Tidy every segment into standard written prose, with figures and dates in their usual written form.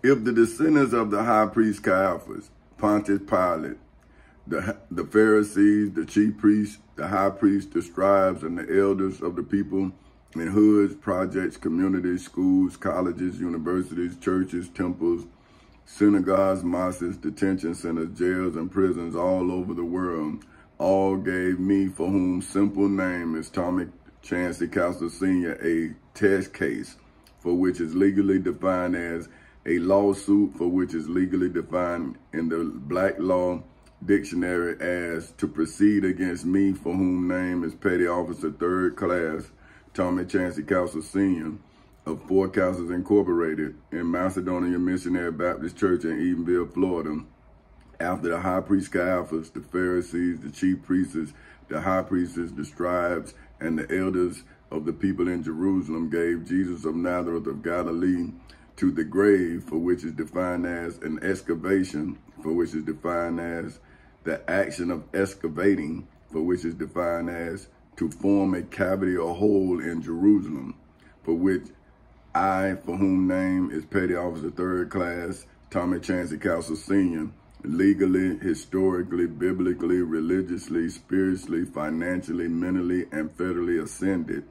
If the descendants of the high priest Caiaphas, Pontius Pilate, the Pharisees, the chief priests, the high priests, the scribes, and the elders of the people in hoods, projects, communities, schools, colleges, universities, churches, temples, synagogues, mosques, detention centers, jails, and prisons all over the world, all gave me, for whom simple name is Tommy Chancey Castle Sr., a test case, for which is legally defined as a lawsuit, for which is legally defined in the Black Law Dictionary as to proceed against me, for whom name is Petty Officer 3rd Class Tommy Chancey Castle Sr. of Four Castles Incorporated in Macedonia Missionary Baptist Church in Edenville, Florida, after the high priest Caiaphas, the Pharisees, the chief priests, the high priests, the scribes, and the elders of the people in Jerusalem gave Jesus of Nazareth of Galilee to the grave, for which is defined as an excavation, for which is defined as the action of excavating, for which is defined as to form a cavity or hole in Jerusalem, for which I, for whom name is Petty Officer 3rd Class Tommy Chancey Castle Sr., legally, historically, biblically, religiously, spiritually, financially, mentally, and federally ascended,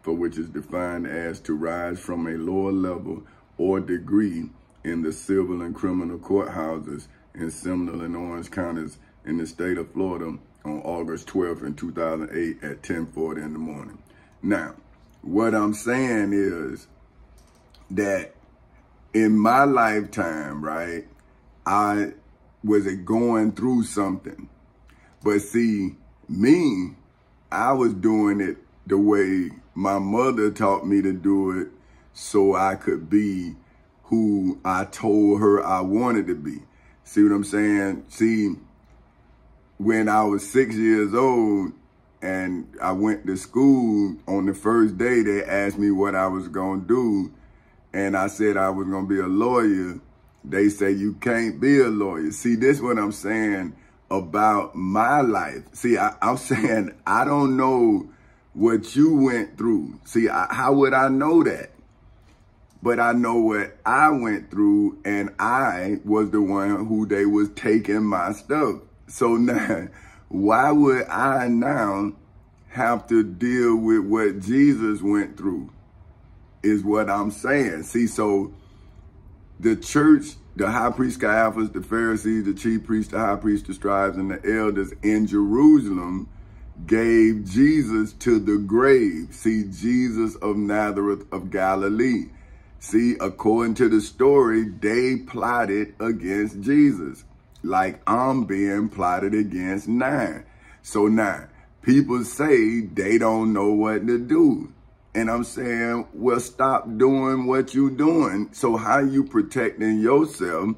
for which is defined as to rise from a lower level or degree in the civil and criminal courthouses in Seminole and Orange counties in the state of Florida on August 12th in 2008 at 10:40 in the morning. Now, what I'm saying is that in my lifetime, right, I was going through something. But see, me, I was doing it the way my mother taught me to do it so I could be who I told her I wanted to be. See what I'm saying? See, when I was 6 years old and I went to school, on the first day they asked me what I was going to do, and I said I was going to be a lawyer. They say you can't be a lawyer. See, this is what I'm saying about my life. See, I'm saying I don't know what you went through. See, how would I know that? But I know what I went through, and I was the one who they was taking my stuff. So now, why would I now have to deal with what Jesus went through, is what I'm saying. See, so the church, the high priest Caiaphas, the Pharisees, the chief priests, the high priests, the scribes, and the elders in Jerusalem gave Jesus to the grave. See, Jesus of Nazareth of Galilee. See, according to the story, they plotted against Jesus, like I'm being plotted against now. So now, people say they don't know what to do. And I'm saying, well, stop doing what you're doing. So how you protecting yourself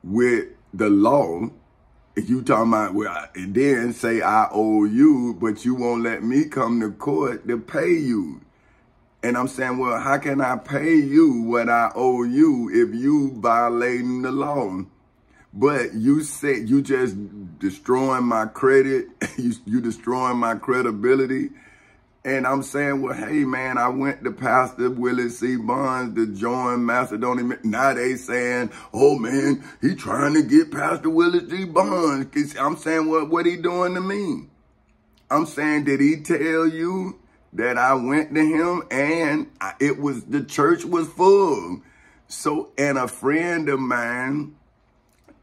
with the law? If you talking about, well, and then say I owe you, but you won't let me come to court to pay you. And I'm saying, well, how can I pay you what I owe you if you violating the law? But you said you just destroying my credit, you destroying my credibility. And I'm saying, well, hey, man, I went to Pastor Willie C. Barnes to join Macedonia. Now they saying, oh, man, he trying to get Pastor Willie C. Barnes. I'm saying, well, what he doing to me? I'm saying, did he tell you that I went to him and the church was full? So, and a friend of mine,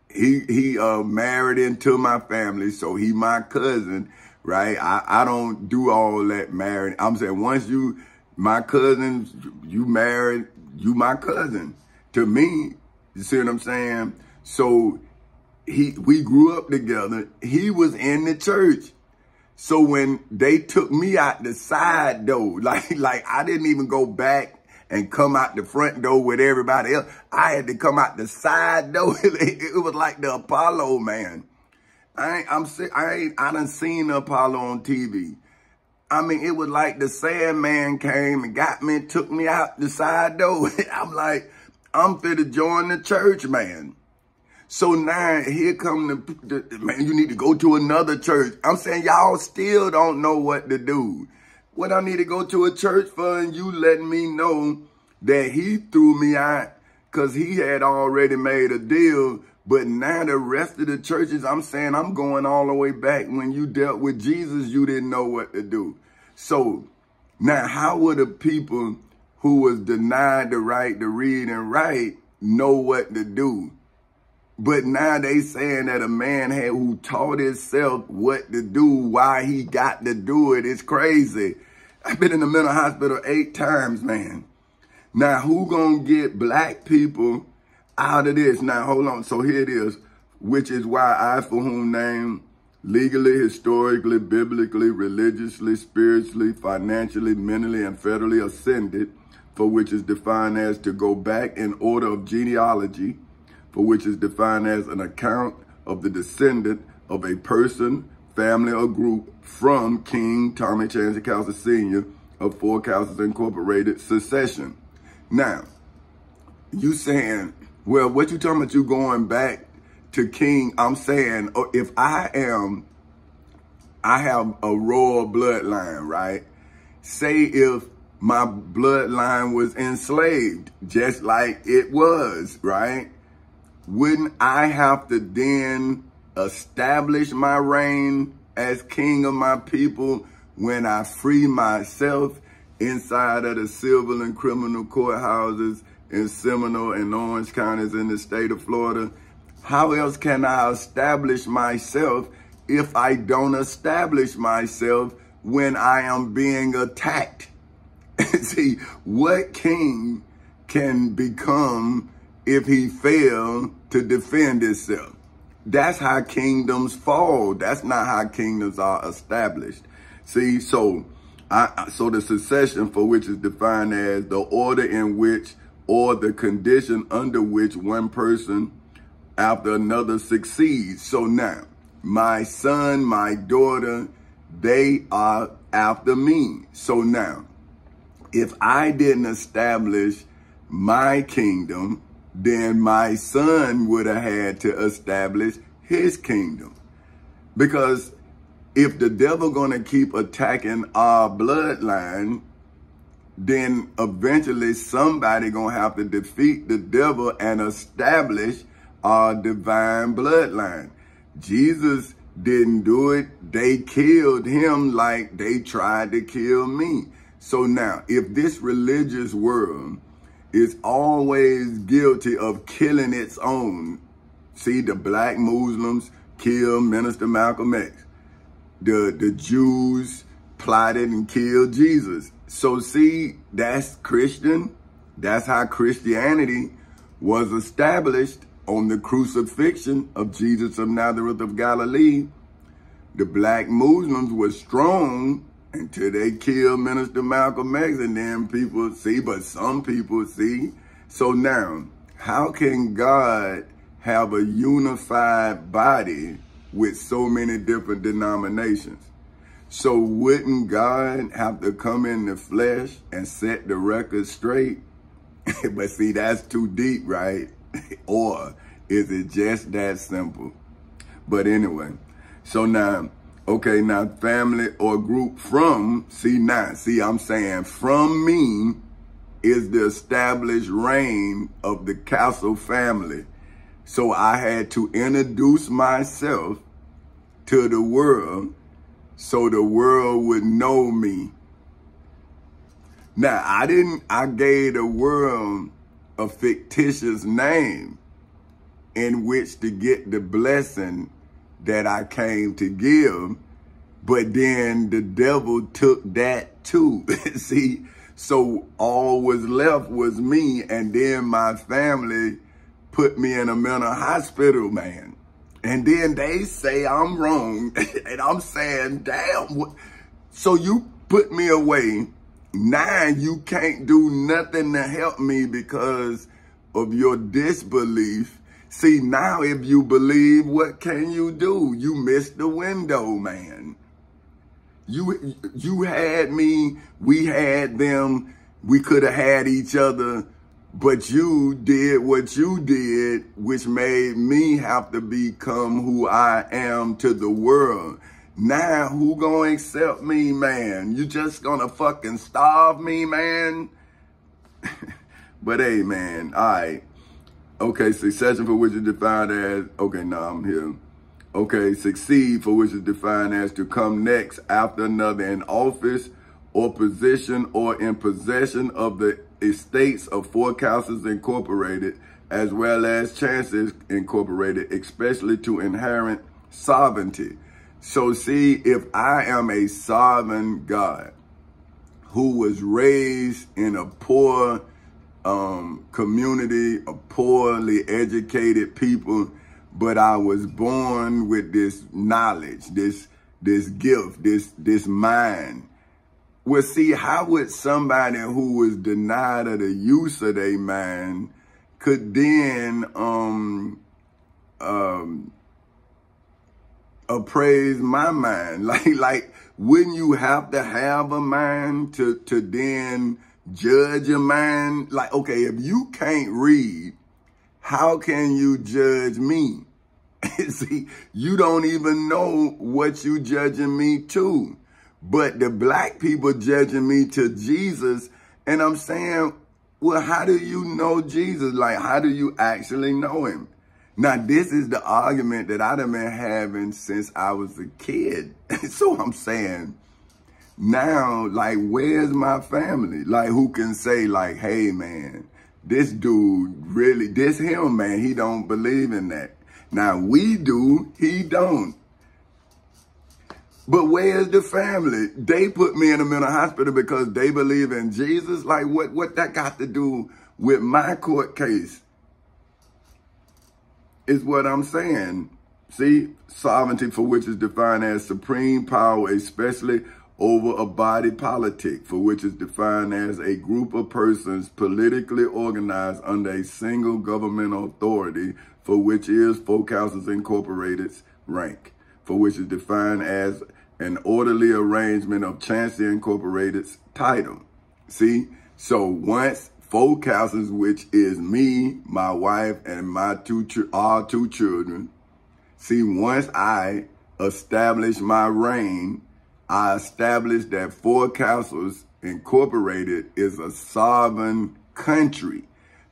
he married into my family, so he my cousin. Right? I don't do all that married. I'm saying once you, my cousin, you married, you my cousin. To me, you see what I'm saying? So we grew up together. He was in the church. So when they took me out the side door, like I didn't even go back and come out the front door with everybody else. I had to come out the side door. It was like the Apollo, man. I done seen Apollo on TV. I mean, it was like the Sandman came and got me and took me out the side door. I'm like, I'm fit to join the church, man. So now here come the man, you need to go to another church. I'm saying y'all still don't know what to do. What I need to go to a church for, and you letting me know that he threw me out because he had already made a deal. But now the rest of the churches, I'm saying, I'm going all the way back. When you dealt with Jesus, you didn't know what to do. So now how would the people who was denied the right to read and write know what to do? But now they saying that a man who taught himself what to do, why he got to do it, is crazy. I've been in the mental hospital 8 times, man. Now, who gonna get black people out of this? Now, hold on. So here it is, which is why I, for whom name, legally, historically, biblically, religiously, spiritually, financially, mentally, and federally ascended, for which is defined as to go back in order of genealogy, for which is defined as an account of the descendant of a person, family, or group from King Tommy Chancey Cowser Sr. of Four Cowsers Incorporated succession. Now, you saying, well, what you talking about, you going back to King? I'm saying, if I have a royal bloodline, right? Say if my bloodline was enslaved, just like it was, right? Wouldn't I have to then establish my reign as king of my people when I free myself inside of the civil and criminal courthouses in Seminole and Orange counties in the state of Florida? How else can I establish myself if I don't establish myself when I am being attacked? See, what king can become if he failed to defend himself? That's how kingdoms fall. That's not how kingdoms are established. See, so the succession, for which is defined as the order in which or the condition under which one person after another succeeds. So now, my son, my daughter, they are after me. So now, if I didn't establish my kingdom, then my son would have had to establish his kingdom. Because if the devil gonna keep attacking our bloodline, then eventually somebody gonna have to defeat the devil and establish our divine bloodline. Jesus didn't do it. They killed him like they tried to kill me. So now, if this religious world is always guilty of killing its own, see, the black Muslims killed Minister Malcolm X. The Jews plotted and killed Jesus. So see, that's Christian. That's how Christianity was established, on the crucifixion of Jesus of Nazareth of Galilee. The black Muslims were strong until they killed Minister Malcolm X, and then people see, but some people see. So now, how can God have a unified body with so many different denominations? So wouldn't God have to come in the flesh and set the record straight? But see, that's too deep, right? Or is it just that simple? But anyway, so now, okay, now family or group from, I'm saying from me is the established reign of the Castle family. So I had to introduce myself to the world so the world would know me. Now, I gave the world a fictitious name in which to get the blessing that I came to give, but then the devil took that too. See, so all was left was me, and then my family put me in a mental hospital, man. And then they say I'm wrong, and I'm saying, damn, so you put me away. Now you can't do nothing to help me because of your disbelief. See, now if you believe, what can you do? You missed the window, man. You had me, we had them, we could have had each other, but you did what you did, which made me have to become who I am to the world. Now, who gonna accept me, man? You just gonna fucking starve me, man? But hey, man, all right. Okay, succession for which is defined as, okay, no, I'm here. Okay, succeed for which is defined as to come next after another in office or position or in possession of the estates of Forecastles Incorporated, as well as Chances Incorporated, especially to inherent sovereignty. So see, if I am a sovereign God who was raised in a poor community, a poorly educated people, but I was born with this knowledge, this gift, this mind. Well, see, how would somebody who was denied of the use of their mind could then appraise my mind? Like, wouldn't you have to have a mind to then judge a mind? Like, okay, if you can't read, how can you judge me? See, you don't even know what you judging me to. But the black people judging me to Jesus, and I'm saying, well, how do you know Jesus? Like, how do you actually know him? Now, this is the argument that I've been having since I was a kid. So I'm saying, now, like, where's my family? Like, who can say, like, hey, man, this dude really, this him, man, he don't believe in that. Now, we do, he don't. But where's the family? They put me in a mental hospital because they believe in Jesus? Like, what that got to do with my court case? Is what I'm saying. See, sovereignty for which is defined as supreme power, especially over a body politic, for which is defined as a group of persons politically organized under a single governmental authority, for which is Forecastles Incorporated's rank, for which is defined as an orderly arrangement of Chancery Incorporated's title. See, so once Forecastles, which is me, my wife, and my our two children, see, once I establish my reign, I established that Forecastles Incorporated is a sovereign country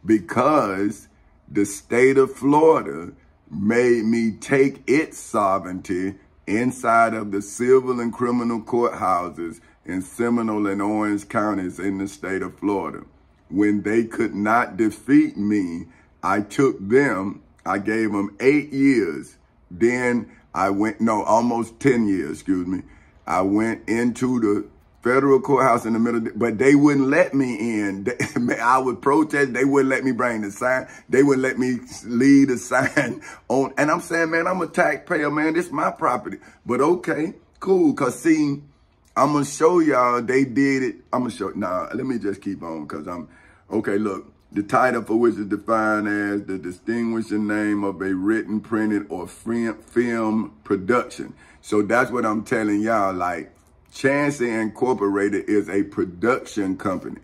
because the state of Florida made me take its sovereignty inside of the civil and criminal courthouses in Seminole and Orange counties in the state of Florida. When they could not defeat me, I took them, I gave them 8 years. Then I went, no, almost 10 years, excuse me. I went into the federal courthouse in the middle, but they wouldn't let me in. I would protest. They wouldn't let me bring the sign. They wouldn't let me leave the sign on. And I'm saying, man, I'm a taxpayer, man. This is my property. But okay, cool. Because see, I'm going to show y'all they did it. I'm going to show, nah, let me just keep on because okay, look. The title for which is defined as the distinguishing name of a written, printed, or film production. So that's what I'm telling y'all, like, Chancery Incorporated is a production company.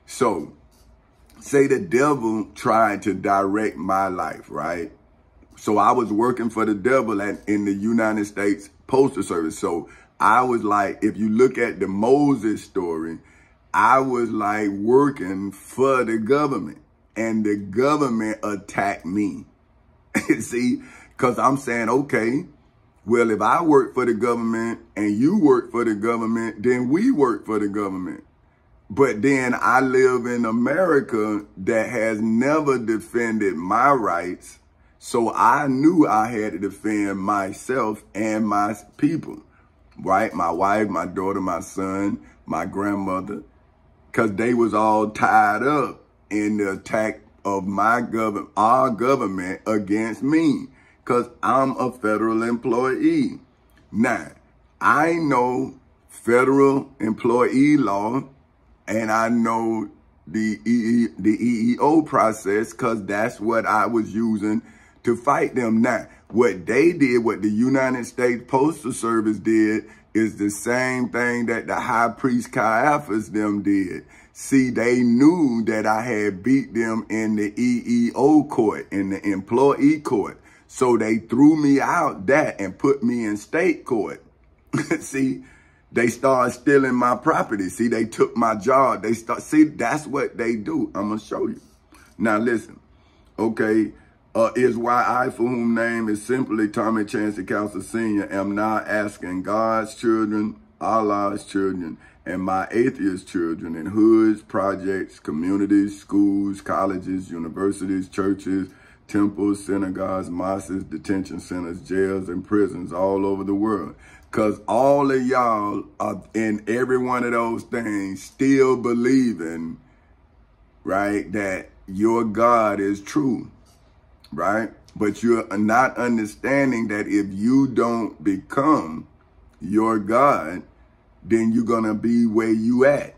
So, say the devil tried to direct my life, right? So I was working for the devil in the United States Postal Service. So I was like, if you look at the Moses story, I was like working for the government and the government attacked me. See, because I'm saying, okay, well, if I work for the government and you work for the government, then we work for the government. But then I live in America that has never defended my rights. So I knew I had to defend myself and my people, right? My wife, my daughter, my son, my grandmother, because they was all tied up in the attack of our government against me. Because I'm a federal employee. Now, I know federal employee law and I know the EEO process because that's what I was using to fight them. Now, what they did, what the United States Postal Service did, is the same thing that the High Priest Caiaphas them did. See, they knew that I had beat them in the EEO court, in the employee court. So they threw me out that and put me in state court. See, they started stealing my property. See, they took my job. See, that's what they do. I'm going to show you. Now, listen. okay, is why I, for whom name is simply Tommy Chancey Castle Sr., am now asking God's children, Allah's children, and my atheist children in hoods, projects, communities, schools, colleges, universities, churches, temples, synagogues, mosques, detention centers, jails, and prisons all over the world. Because all of y'all are in every one of those things still believing, right, that your God is true, right? But you're not understanding that if you don't become your God, then you're going to be where you at.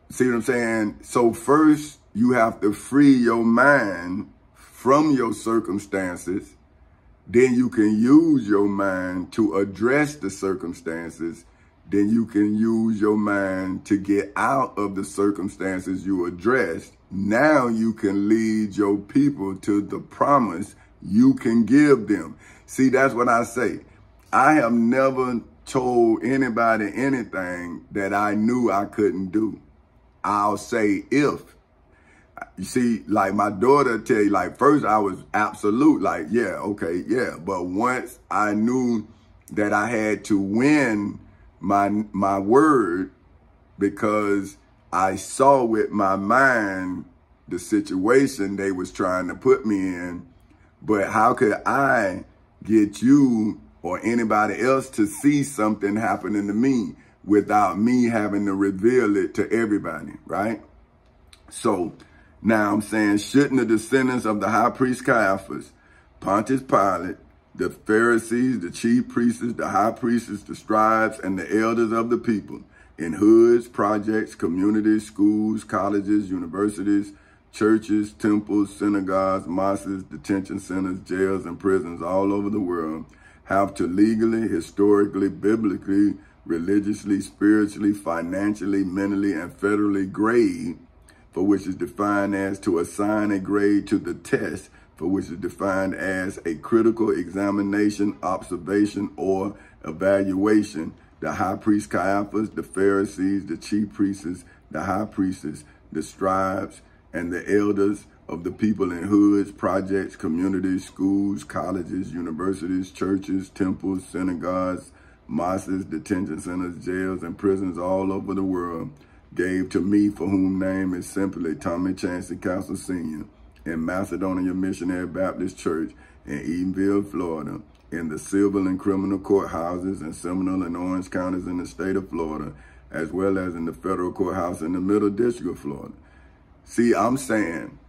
See what I'm saying? So first, you have to free your mind from your circumstances. Then you can use your mind to address the circumstances. Then you can use your mind to get out of the circumstances you addressed. Now you can lead your people to the promise you can give them. See, that's what I say. I have never told anybody anything that I knew I couldn't do. I'll say if. You see, like my daughter tell you, like first I was absolute, like, yeah, okay, yeah. But once I knew that I had to win my word, because I saw with my mind the situation they was trying to put me in. But how could I get you or anybody else to see something happening to me without me having to reveal it to everybody, right? So now I'm saying, shouldn't the descendants of the high priest Caiaphas, Pontius Pilate, the Pharisees, the chief priests, the high priests, the scribes, and the elders of the people in hoods, projects, communities, schools, colleges, universities, churches, temples, synagogues, mosques, detention centers, jails, and prisons all over the world have to legally, historically, biblically, religiously, spiritually, financially, mentally, and federally grade, for which is defined as to assign a grade to the test, for which is defined as a critical examination, observation, or evaluation, the high priest Caiaphas, the Pharisees, the chief priests, the high priests, the scribes, and the elders of the people in hoods, projects, communities, schools, colleges, universities, churches, temples, synagogues, mosques, detention centers, jails, and prisons all over the world, gave to me, for whom name is simply Tommy Chancey Castle Sr., in Macedonia Missionary Baptist Church in Edenville, Florida, in the civil and criminal courthouses in Seminole and Orange counties in the state of Florida, as well as in the federal courthouse in the Middle District of Florida. See, I'm saying,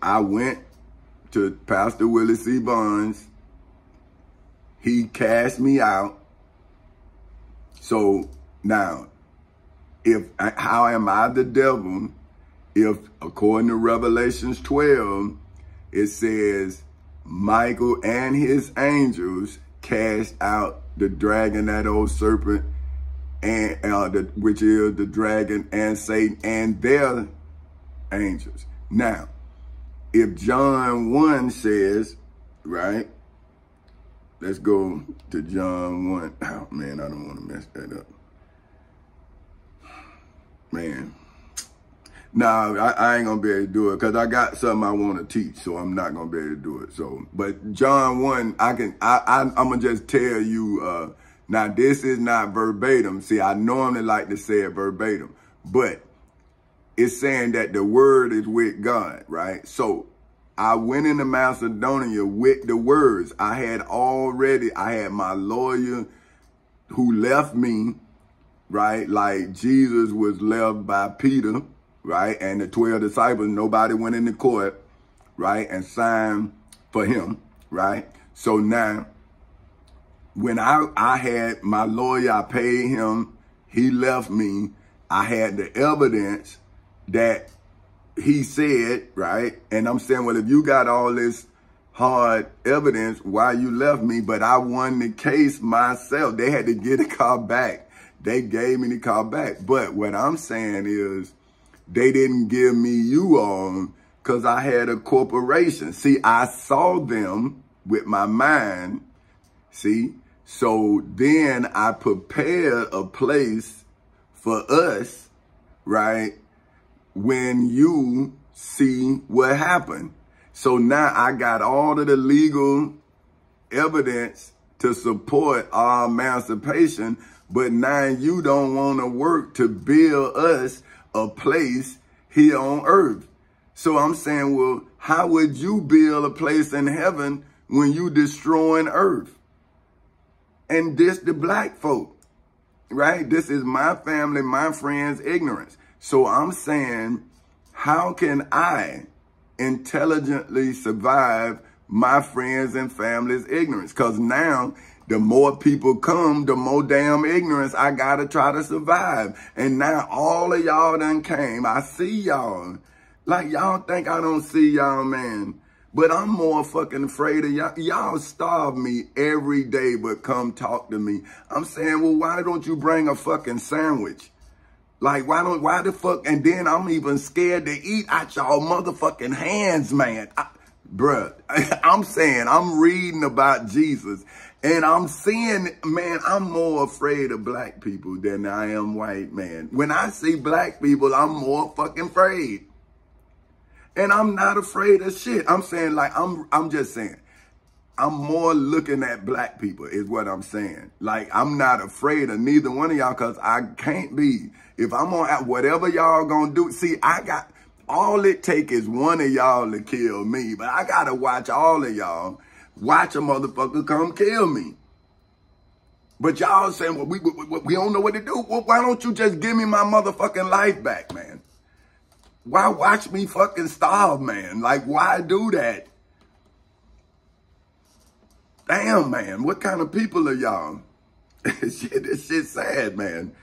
I went to Pastor Willie C. Barnes. He cast me out. So now, how am I the devil if, according to Revelations 12, it says Michael and his angels cast out the dragon, that old serpent, and which is the dragon and Satan and their angels. Now, if John 1 says, right, let's go to John 1. Oh, man, I don't want to mess that up. Man. No, I ain't going to be able to do it because I got something I want to teach, so I'm not going to be able to do it. So, but John 1, I'm going to just tell you, now this is not verbatim. See, I normally like to say it verbatim, but it's saying that the word is with God, right? So I went into Macedonia with the words. I had my lawyer who left me, right? Like Jesus was left by Peter, right? And the 12 disciples, nobody went into court, right? And signed for him, right? So now, when I had my lawyer, I paid him, he left me, I had the evidence that he said, right? And I'm saying, well, if you got all this hard evidence, why you left me? But I won the case myself. They had to get the car back. They gave me the car back. But what I'm saying is, they didn't give me you all because I had a corporation. See, I saw them with my mind, see? So then I prepared a place for us, right? When you see what happened. So now I got all of the legal evidence to support our emancipation, but now you don't want to work to build us a place here on earth. So I'm saying, well, how would you build a place in heaven when you destroying earth? And this the black folk, right? This is my family, my friends' ignorance. So I'm saying, how can I intelligently survive my friends and family's ignorance? Because now the more people come, the more damn ignorance I got to try to survive. And now all of y'all done came. I see y'all. Like, y'all think I don't see y'all, man. But I'm more fucking afraid of y'all. Y'all starve me every day, but come talk to me. I'm saying, well, why don't you bring a fucking sandwich? Like, why the fuck? And then I'm even scared to eat out y'all motherfucking hands, man. Bruh, I'm saying, I'm reading about Jesus. And I'm seeing, man, I'm more afraid of black people than I am white, man. When I see black people, I'm more fucking afraid. And I'm not afraid of shit. I'm saying, like, I'm just saying, I'm more looking at black people is what I'm saying. Like, I'm not afraid of neither one of y'all because I can't be. If I'm on whatever y'all gonna do, see, I got, all it take is one of y'all to kill me, but I gotta watch all of y'all watch a motherfucker come kill me. But y'all saying, well, we don't know what to do. Well, why don't you just give me my motherfucking life back, man? Why watch me fucking starve, man? Like, why do that? Damn, man, what kind of people are y'all? This shit's sad, man.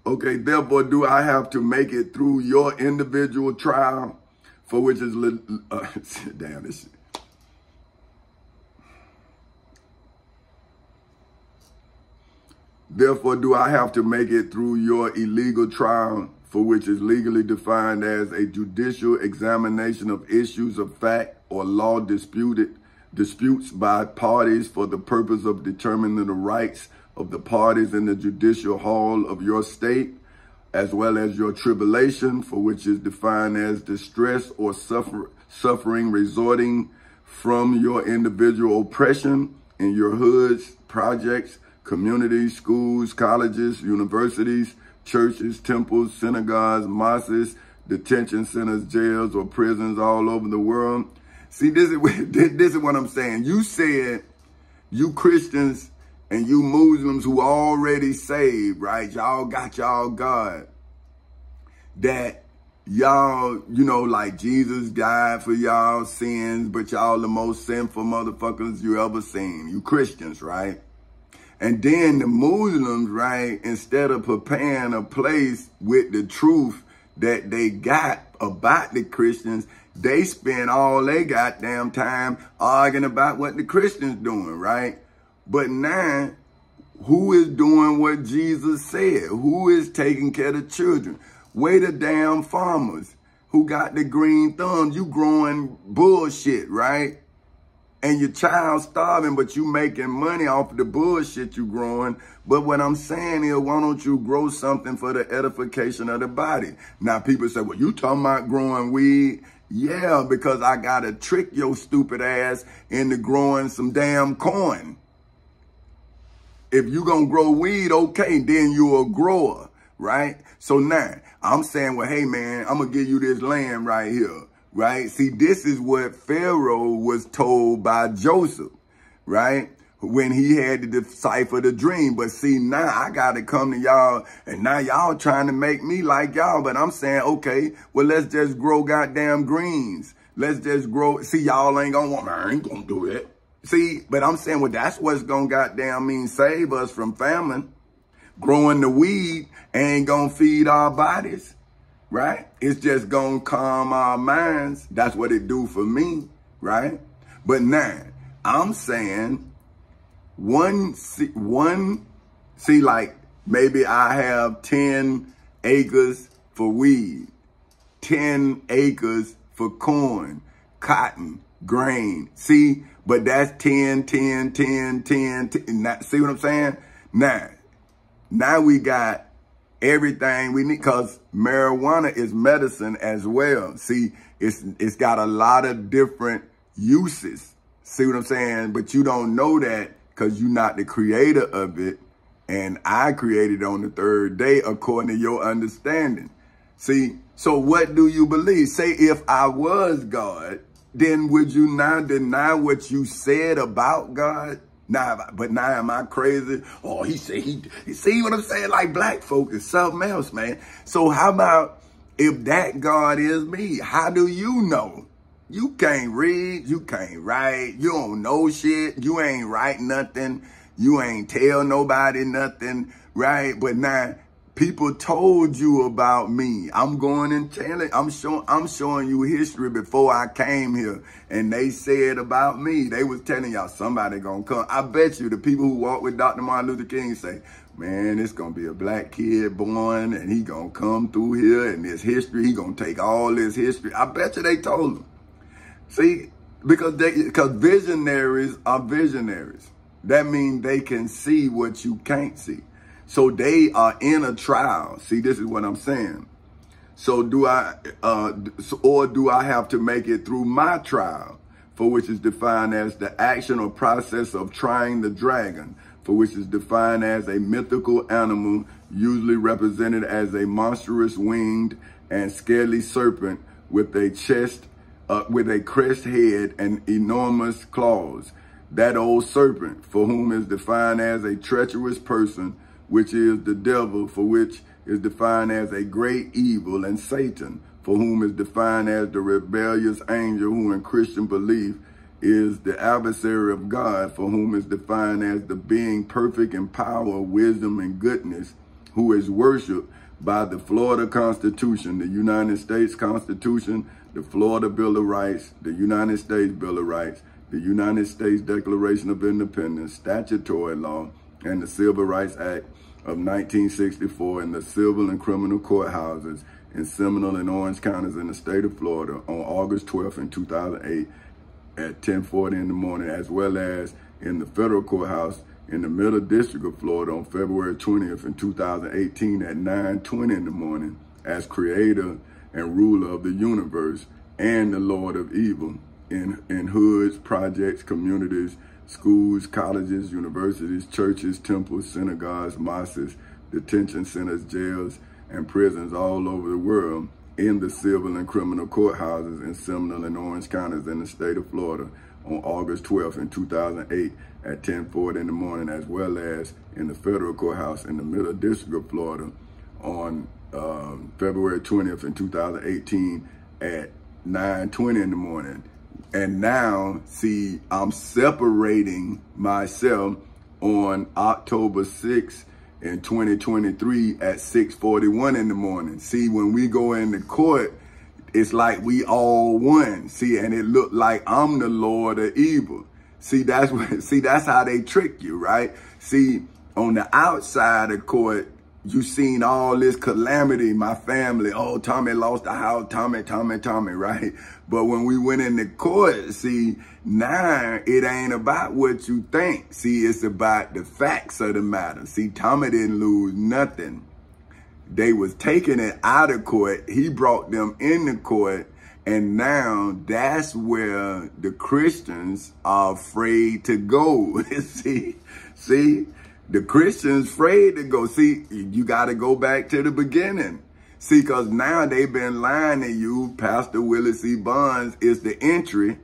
Okay, therefore, do I have to make it through your individual trial for which is, damn, this shit. Therefore, do I have to make it through your illegal trial for which is legally defined as a judicial examination of issues of fact or law disputes by parties for the purpose of determining the rights of the parties in the judicial hall of your state, as well as your tribulation, for which is defined as distress or suffering resulting from your individual oppression in your hoods, projects, communities, schools, colleges, universities, churches, temples, synagogues, mosques, detention centers, jails, or prisons all over the world. See, this is what I'm saying. You said, you Christians and you Muslims who already saved, right? Y'all got y'all God. That y'all, you know, like Jesus died for y'all sins, but y'all the most sinful motherfuckers you ever seen. You Christians, right? And then the Muslims, right, instead of preparing a place with the truth that they got about the Christians, they spend all their goddamn time arguing about what the Christians doing, right? But now, who is doing what Jesus said? Who is taking care of the children? Where the damn farmers who got the green thumb? You growing bullshit, right? And your child starving, but you making money off of the bullshit you growing. But what I'm saying is, why don't you grow something for the edification of the body? Now, people say, well, you talking about growing weed? Yeah, because I got to trick your stupid ass into growing some damn corn. If you going to grow weed, okay, then you a grower, right? So now, I'm saying, well, hey, man, I'm going to give you this land right here. Right? See, this is what Pharaoh was told by Joseph, right? When he had to decipher the dream. But see, now I got to come to y'all, and now y'all trying to make me like y'all. But I'm saying, okay, well, let's just grow goddamn greens. Let's just grow. See, y'all ain't going to want, I ain't going to do it. See, but I'm saying, well, that's what's going to goddamn mean save us from famine. Growing the weed ain't going to feed our bodies. Right? It's just going to calm our minds. That's what it do for me, right? But now, I'm saying see, like, maybe I have 10 acres for weed, 10 acres for corn, cotton, grain. See, but that's 10, 10, 10, 10, 10. See what I'm saying? Now we got everything we need, because marijuana is medicine as well. See, it's got a lot of different uses. See what I'm saying? But you don't know that because you're not the creator of it. And I created on the third day according to your understanding. See, so what do you believe? Say if I was God, then would you now deny what you said about God? But now am I crazy? Oh, he said he see what I'm saying? Like black folk is something else, man. So how about if that God is me? How do you know? You can't read, you can't write, you don't know shit, you ain't write nothing, you ain't tell nobody nothing, right? But now people told you about me. I'm going and telling, I'm showing you history before I came here. And they said about me, they was telling y'all somebody gonna come. I bet you the people who walk with Dr. Martin Luther King say, man, it's gonna be a black kid born and he gonna come through here and this history, he gonna take all this history. I bet you they told him. See, because visionaries are visionaries. That means they can see what you can't see. So they are in a trial. See, this is what I'm saying. So do I have to make it through my trial, for which is defined as the action or process of trying the dragon, for which is defined as a mythical animal, usually represented as a monstrous winged and scaly serpent with a crest head and enormous claws. That old serpent, for whom is defined as a treacherous person, which is the devil, for which is defined as a great evil, and Satan, for whom is defined as the rebellious angel, who in Christian belief is the adversary of God, for whom is defined as the being perfect in power, wisdom, and goodness, who is worshipped by the Florida Constitution, the United States Constitution, the Florida Bill of Rights, the United States Bill of Rights, the United States Declaration of Independence, statutory law, and the Civil Rights Act of 1964, and the civil and criminal courthouses in Seminole and Orange counties in the state of Florida on August 12th in 2008 at 10:40 in the morning, as well as in the federal courthouse in the Middle District of Florida on February 20th in 2018 at 9:20 in the morning, as creator and ruler of the universe and the Lord of evil in hoods, projects, communities, schools, colleges, universities, churches, temples, synagogues, mosques, detention centers, jails, and prisons all over the world, in the civil and criminal courthouses in Seminole and Orange counties in the state of Florida on August 12th in 2008 at 10:40 in the morning, as well as in the federal courthouse in the Middle District of Florida on February 20th in 2018 at 9:20 in the morning. And now, see, I'm separating myself on October 6th in 2023 at 6:41 in the morning. See, when we go into court, it's like we all one. See, and it looked like I'm the Lord of evil. See, that's how they trick you, right? See, on the outside of court, you seen all this calamity, my family. Oh, Tommy lost the house, Tommy, right? But when we went into court, see, now it ain't about what you think. See, it's about the facts of the matter. See, Tommy didn't lose nothing. They was taking it out of court. He brought them into court. And now that's where the Christians are afraid to go. see? The Christians afraid to go. See, you got to go back to the beginning. See, because now they've been lying to you. Pastor Willie C. Bonds is the entry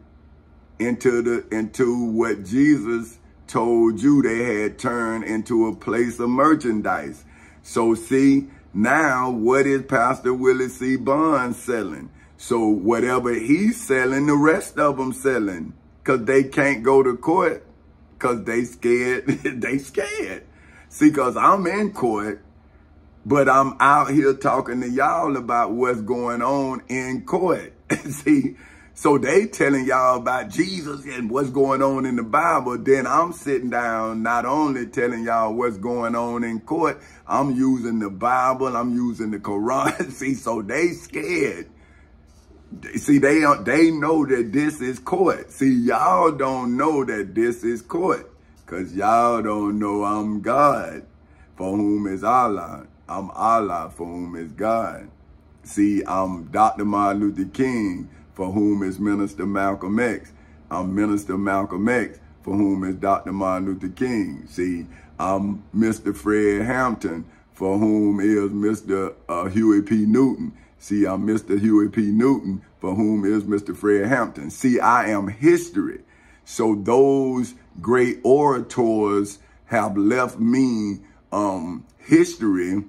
into what Jesus told you they had turned into a place of merchandise. So see, now what is Pastor Willie C. Bonds selling? So whatever he's selling, the rest of them selling. Because they can't go to court. Because they scared. They scared. See, because I'm in court, but I'm out here talking to y'all about what's going on in court. See, so they telling y'all about Jesus and what's going on in the Bible. Then I'm sitting down, not only telling y'all what's going on in court, I'm using the Bible, I'm using the Quran. See, so they scared. See, they know that this is court. See, y'all don't know that this is court. Because y'all don't know I'm God, for whom is Allah. I'm Allah, for whom is God. See, I'm Dr. Martin Luther King, for whom is Minister Malcolm X. I'm Minister Malcolm X, for whom is Dr. Martin Luther King. See, I'm Mr. Fred Hampton, for whom is Mr. Huey P. Newton. See, I'm Mr. Huey P. Newton, for whom is Mr. Fred Hampton. See, I am history. So those great orators have left me history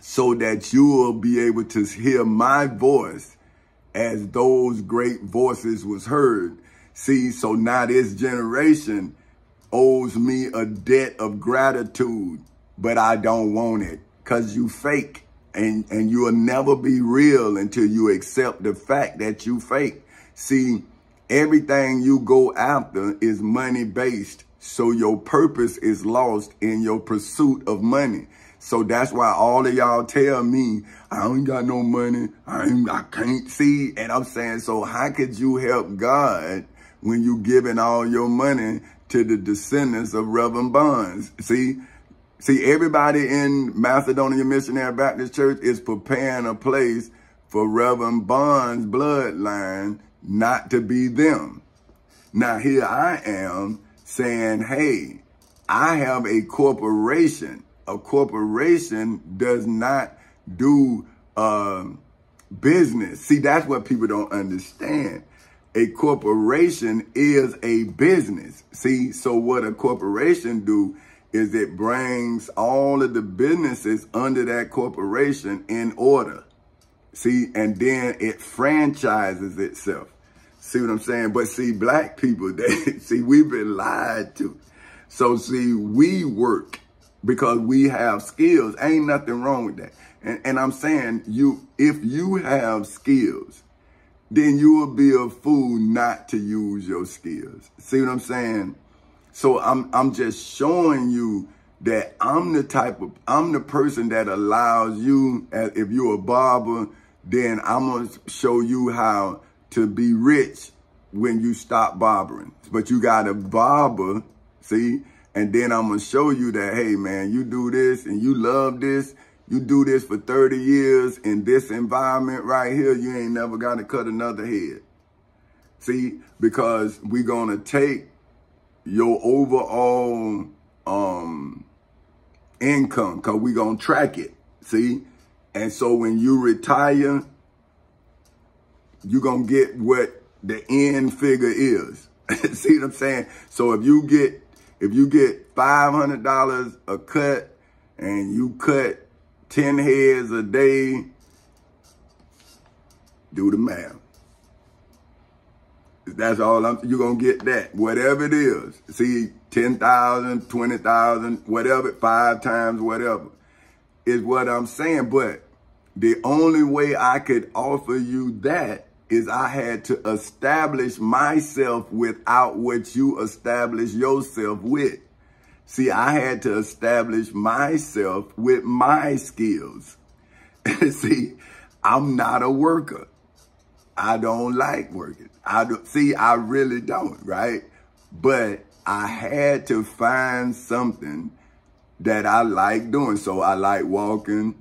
so that you will be able to hear my voice as those great voices was heard. See, so now this generation owes me a debt of gratitude, but I don't want it because you fake. And you will never be real until you accept the fact that you fake. See, everything you go after is money-based. So your purpose is lost in your pursuit of money. So that's why all of y'all tell me, I ain't got no money. I can't see. And I'm saying, so how could you help God when you giving all your money to the descendants of Reverend Bonds? See, everybody in Macedonia Missionary Baptist Church is preparing a place for Reverend Bonds' bloodline not to be them. Now, here I am saying, hey, I have a corporation. A corporation does not do business. See, that's what people don't understand. A corporation is a business. See, so what a corporation do is it brings all of the businesses under that corporation in order. See, and then it franchises itself. See what I'm saying? But see, black people, we've been lied to. So see, we work because we have skills. Ain't nothing wrong with that. And I'm saying, if you have skills, then you will be a fool not to use your skills. See what I'm saying? So I'm just showing you that I'm the person that allows you, if you're a barber, then I'm going to show you how to be rich when you stop barbering. But you got to barber, see? And then I'm going to show you that, hey, man, you do this and you love this. You do this for 30 years in this environment right here. You ain't never got to cut another head. See, because we're going to take your overall income, because we're going to track it, see? And so when you retire, you're going to get what the end figure is. See what I'm saying? So if you get $500 a cut and you cut 10 heads a day, do the math. That's all you're going to get that, whatever it is. See, 10,000, 20,000, whatever, 5 times, whatever, is what I'm saying. But the only way I could offer you that is I had to establish myself without what you establish yourself with. See, I had to establish myself with my skills. See, I'm not a worker. I don't like working. I really don't, right? But I had to find something that I like doing. So I like walking.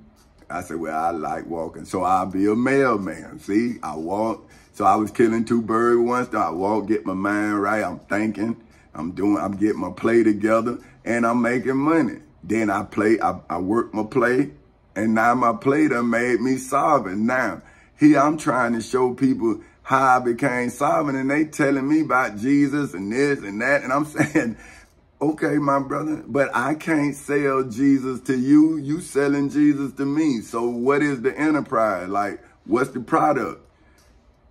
I said, well, I like walking. So I'll be a mailman. See, I walk. So I was killing 2 birds with 1 stone. I walk, get my mind right. I'm thinking, I'm getting my play together, and I'm making money. Then I work my play, and now my play done made me sovereign. Now, here I'm trying to show people how I became sovereign, and they telling me about Jesus and this and that. And I'm saying, okay, my brother, but I can't sell Jesus to you. You selling Jesus to me. So what is the enterprise? Like, what's the product?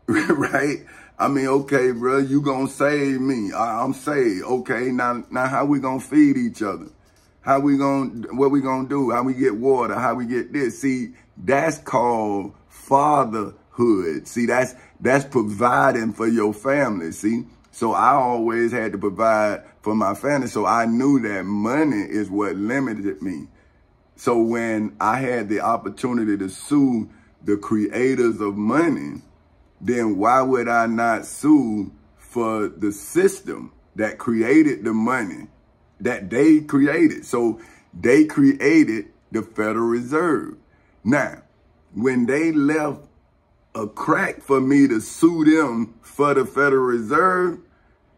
Right? I mean, okay, bro, you gonna save me. I'm saved. Okay, now how we gonna feed each other? What we gonna do? How we get water? How we get this? See, that's called fatherhood. See, that's providing for your family. See, so I always had to provide for my family. So I knew that money is what limited me. So when I had the opportunity to sue the creators of money, then why would I not sue for the system that created the money that they created? So they created the Federal Reserve. Now, when they left a crack for me to sue them for the Federal Reserve,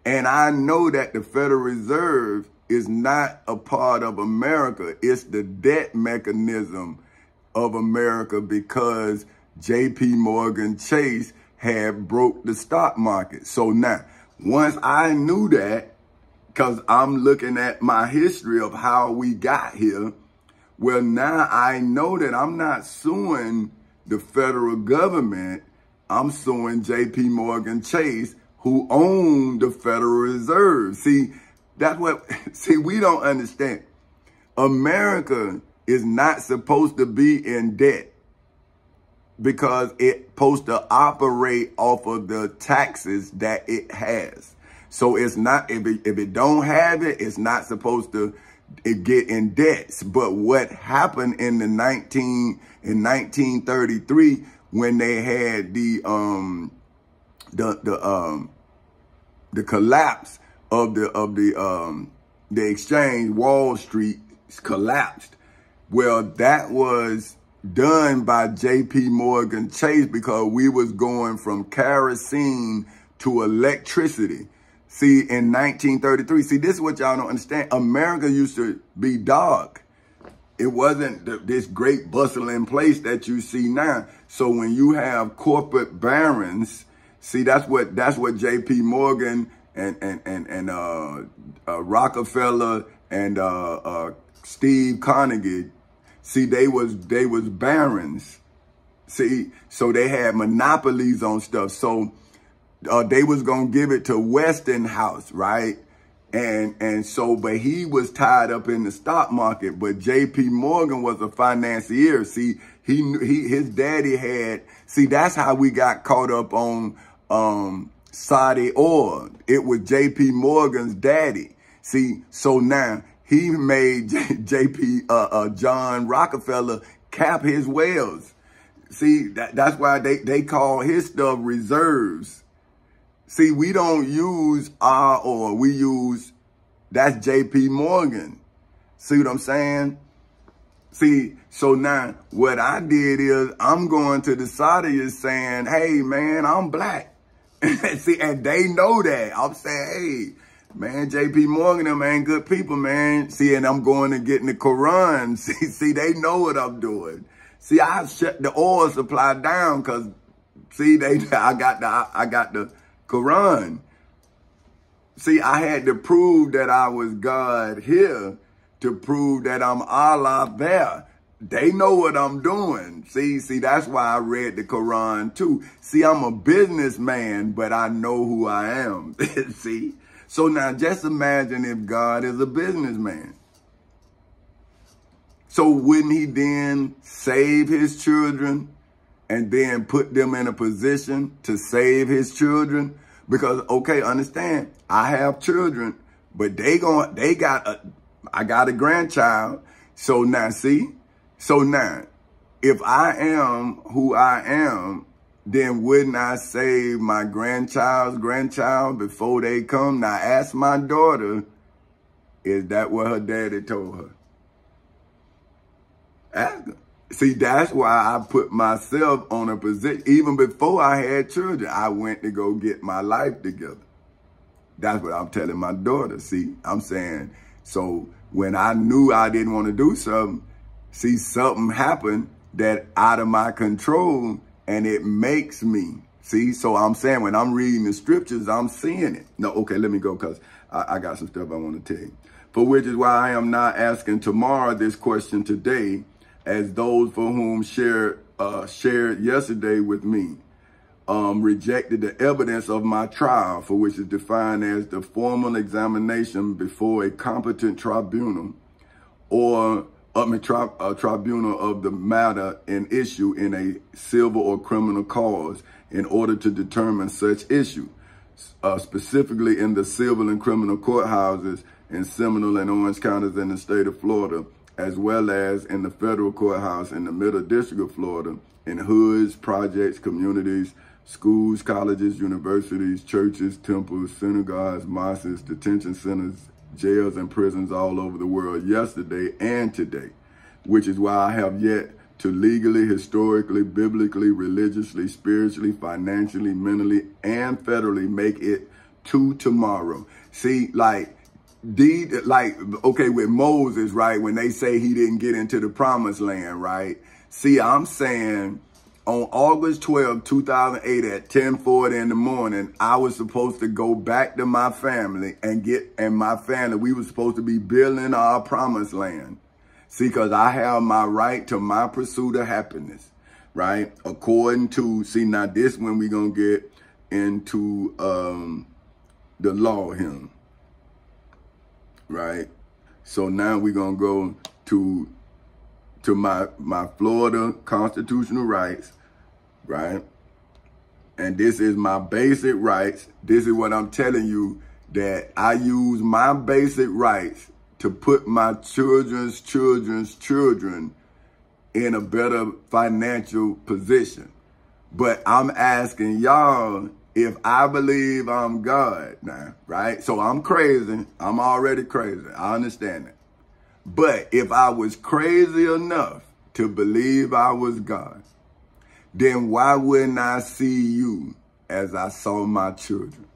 And I know that the Federal Reserve is not a part of America. It's the debt mechanism of America because J.P. Morgan Chase had broke the stock market. So now, once I knew that, because I'm looking at my history of how we got here, well, now I know that I'm not suing the federal government. I'm suing J.P. Morgan Chase, who owned the Federal Reserve. See, we don't understand. America is not supposed to be in debt because it's supposed to operate off of the taxes that it has. So it's not, if it don't have it, it's not supposed to get in debts. But what happened in 1933 when they had the collapse of the exchange, Wall Street collapsed. Well, that was done by J.P. Morgan Chase because we was going from kerosene to electricity. See, in 1933, see, this is what y'all don't understand. America used to be dark. It wasn't this great bustling place that you see now. So when you have corporate barons, see, that's what J.P. Morgan and Rockefeller and Steve Carnegie, see, they was barons. See, so they had monopolies on stuff. So they was gonna give it to Westinghouse, right? And so, but he was tied up in the stock market. But J.P. Morgan was a financier. See, his daddy had. See, that's how we got caught up on Saudi oil. It was J.P. Morgan's daddy. See, so now he made John Rockefeller cap his wells. See, that's why they call his stuff reserves. See, we don't use our oil. We use, that's J.P. Morgan. See what I'm saying? See, so now what I did is I'm going to the Saudis saying, hey, man, I'm black. See, and they know that. I'm saying, hey, man, J.P. Morgan, them ain't good people, man. See, and I'm going to get in the Quran. See, they know what I'm doing. See, I shut the oil supply down because, see, I got the Quran. See, I had to prove that I was God here to prove that I'm Allah there. They know what I'm doing. See, that's why I read the Quran too. See, I'm a businessman, but I know who I am. See? So now just imagine if God is a businessman. So wouldn't he then save his children and then put them in a position to save his children? Because, okay, understand, I have children, but I got a grandchild. So now, see? So now, if I am who I am, then wouldn't I save my grandchild's grandchild before they come? Now, ask my daughter, is that what her daddy told her? Ask her. See, that's why I put myself on a position. Even before I had children, I went to go get my life together. That's what I'm telling my daughter. See, I'm saying, so when I knew I didn't want to do something, see, something happened that out of my control, and it makes me. See, so I'm saying when I'm reading the scriptures, I'm seeing it. No, okay, let me go because I got some stuff I want to tell you. For which is why I am not asking tomorrow this question today, as those for whom shared yesterday with me rejected the evidence of my trial, for which is defined as the formal examination before a competent tribunal or a tribunal of the matter in issue in a civil or criminal cause in order to determine such issue, specifically in the civil and criminal courthouses in Seminole and Orange counties in the state of Florida, as well as in the federal courthouse in the Middle District of Florida, in hoods, projects, communities, schools, colleges, universities, churches, temples, synagogues, mosques, detention centers, jails, and prisons all over the world yesterday and today, which is why I have yet to legally, historically, biblically, religiously, spiritually, financially, mentally, and federally make it to tomorrow. See, like, okay, with Moses, right, when they say he didn't get into the promised land, right? See, I'm saying on August 12, 2008 at 10:40 in the morning, I was supposed to go back to my family and my family, we were supposed to be building our promised land. See, because I have my right to my pursuit of happiness, right? According to, see, now this when we going to get into the law here. Right. So now we're going to go to my Florida constitutional rights. Right. And this is my basic rights. This is what I'm telling you, that I use my basic rights to put my children's children in a better financial position. But I'm asking y'all, if I believe I'm God now, right? So I'm crazy. I'm already crazy. I understand that. But if I was crazy enough to believe I was God, then why wouldn't I see you as I saw my children?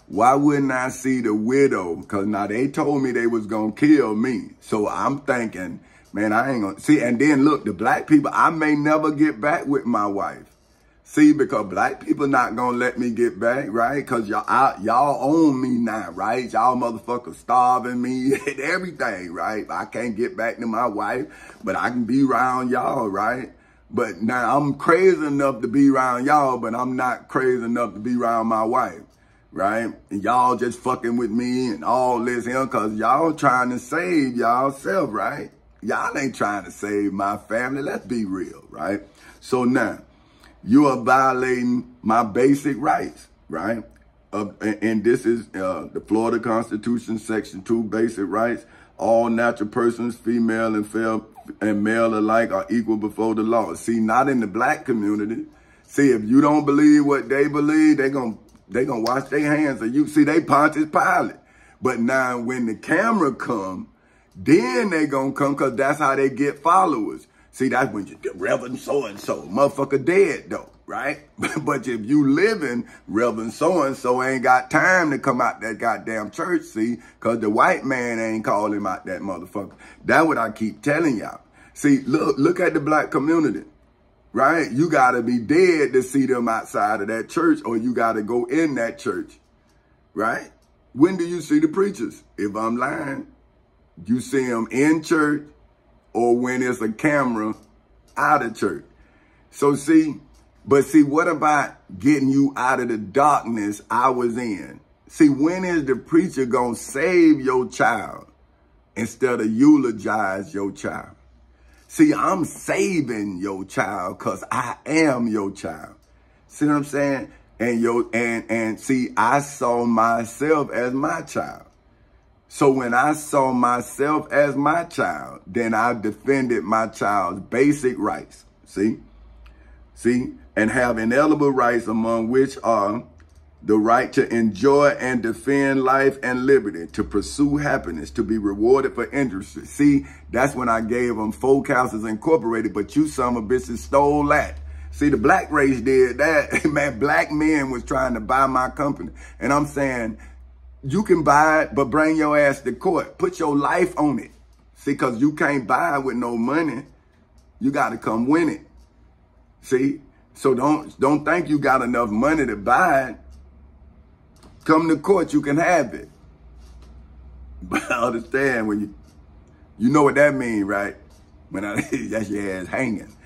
Why wouldn't I see the widow? Because now they told me they was going to kill me. So I'm thinking, man, I ain't going to see. And then look, the black people, I may never get back with my wife. See, because black people not going to let me get back, right? Because y'all own me now, right? Y'all motherfuckers starving me and everything, right? I can't get back to my wife, but I can be around y'all, right? But now I'm crazy enough to be around y'all, but I'm not crazy enough to be around my wife, right? And y'all just fucking with me and all this here because y'all trying to save y'allself, right? Y'all ain't trying to save my family. Let's be real, right? So now, you are violating my basic rights, right? And this is the Florida Constitution, Section 2, basic rights. All natural persons, female and male alike, are equal before the law. See, not in the black community. See, if you don't believe what they believe, they gonna wash their hands of you. See, they Pontius Pilate. But now when the camera come, then they gonna come because that's how they get followers. See, that's when you get Reverend so-and-so, motherfucker dead though, right? But if you living, Reverend so-and-so ain't got time to come out that goddamn church, see, because the white man ain't calling him out that motherfucker. That's what I keep telling y'all. See, look at the black community, right? You got to be dead to see them outside of that church, or you got to go in that church, right? When do you see the preachers? If I'm lying, you see them in church, or when it's a camera out of church. So see, what about getting you out of the darkness I was in? See, when is the preacher gonna save your child instead of eulogize your child? See, I'm saving your child because I am your child. See what I'm saying? And see, I saw myself as my child. So when I saw myself as my child, then I defended my child's basic rights. See, and have inalienable rights, among which are the right to enjoy and defend life and liberty, to pursue happiness, to be rewarded for industry. See, that's when I gave them Folk Houses Incorporated, but you son of a bitches stole that. See, the black race did that. Man, black men was trying to buy my company. And I'm saying, you can buy it, but bring your ass to court. Put your life on it. See, because you can't buy it with no money. You got to come win it. See? So don't think you got enough money to buy it. Come to court, you can have it. But I understand when you know what that means, right? When that's your ass hanging.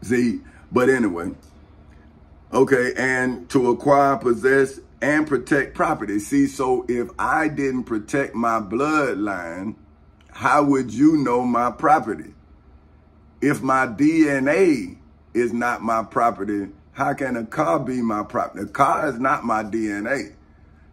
See? But anyway. Okay, and to acquire, possess, and protect property. See, so if I didn't protect my bloodline, how would you know my property? If my DNA is not my property, how can a car be my property? A car is not my DNA.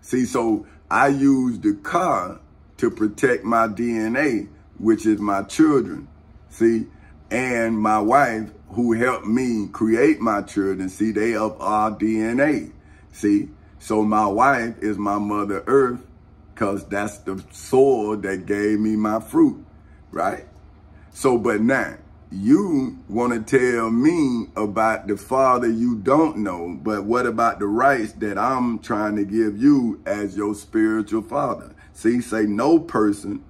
See, so I use the car to protect my DNA, which is my children. See, and my wife, who helped me create my children. See, they of our DNA. See, so my wife is my Mother Earth because that's the soil that gave me my fruit, right? So, but now, you want to tell me about the Father you don't know, but what about the rights that I'm trying to give you as your spiritual father? See, say no person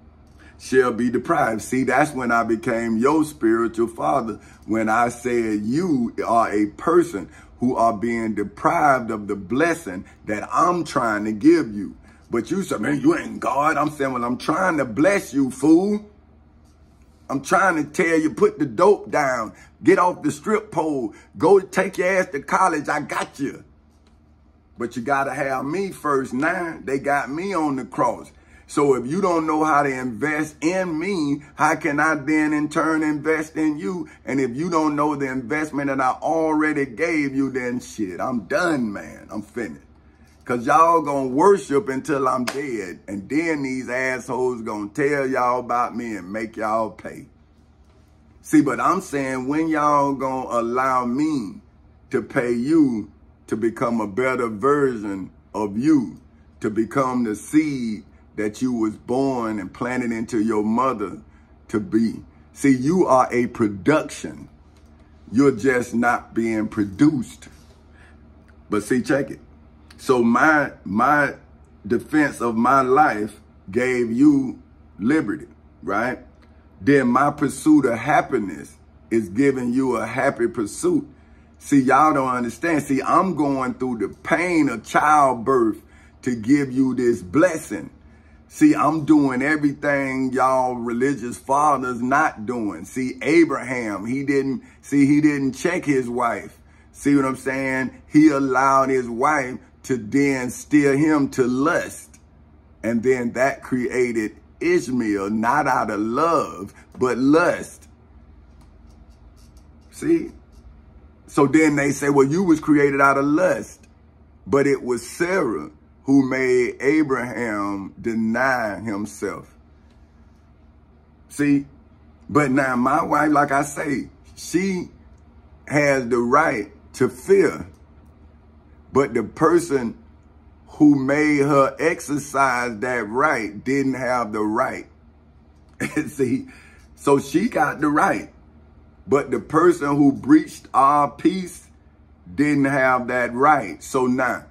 shall be deprived. See, that's when I became your spiritual father, when I said you are a person who are being deprived of the blessing that I'm trying to give you. But you said, man, you ain't God. I'm saying, well, I'm trying to bless you, fool. I'm trying to tell you, put the dope down, get off the strip pole, go take your ass to college. I got you. But you got to have me first now. They got me on the cross. So if you don't know how to invest in me, how can I then in turn invest in you? And if you don't know the investment that I already gave you, then shit, I'm done, man. I'm finished. Because y'all going to worship until I'm dead. And then these assholes going to tell y'all about me and make y'all pay. See, but I'm saying when y'all going to allow me to pay you to become a better version of you, to become the seed that you was born and planted into your mother to be. See, you are a production. You're just not being produced. But see, check it. So my defense of my life gave you liberty, right? Then my pursuit of happiness is giving you a happy pursuit. See, y'all don't understand. See, I'm going through the pain of childbirth to give you this blessing. See, I'm doing everything y'all religious fathers not doing. See, Abraham, he didn't check his wife. See what I'm saying? He allowed his wife to then steer him to lust. And then that created Ishmael, not out of love, but lust. See? So then they say, well, you was created out of lust. But it was Sarah who made Abraham deny himself. See? But now my wife, like I say, she has the right to fear. But the person who made her exercise that right didn't have the right. See, so she got the right. But the person who breached our peace didn't have that right. So now,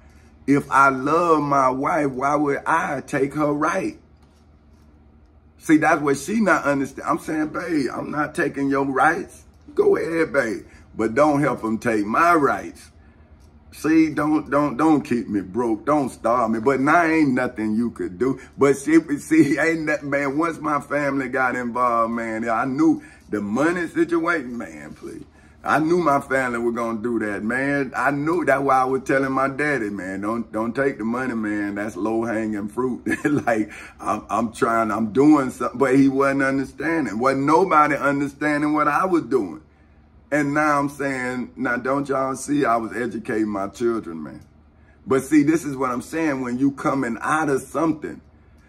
if I love my wife, why would I take her right? See, that's what she not understand. I'm saying, babe, I'm not taking your rights. Go ahead, babe. But don't help them take my rights. See, don't keep me broke. Don't starve me. But now ain't nothing you could do. But see, ain't that, man, once my family got involved, man, I knew the money situation, man, please. I knew my family were going to do that, man. I knew. That's why I was telling my daddy, man, don't take the money, man. That's low-hanging fruit. Like, I'm doing something. But he wasn't understanding. Wasn't nobody understanding what I was doing. And now I'm saying, now don't y'all see, I was educating my children, man. But see, this is what I'm saying. When you coming out of something,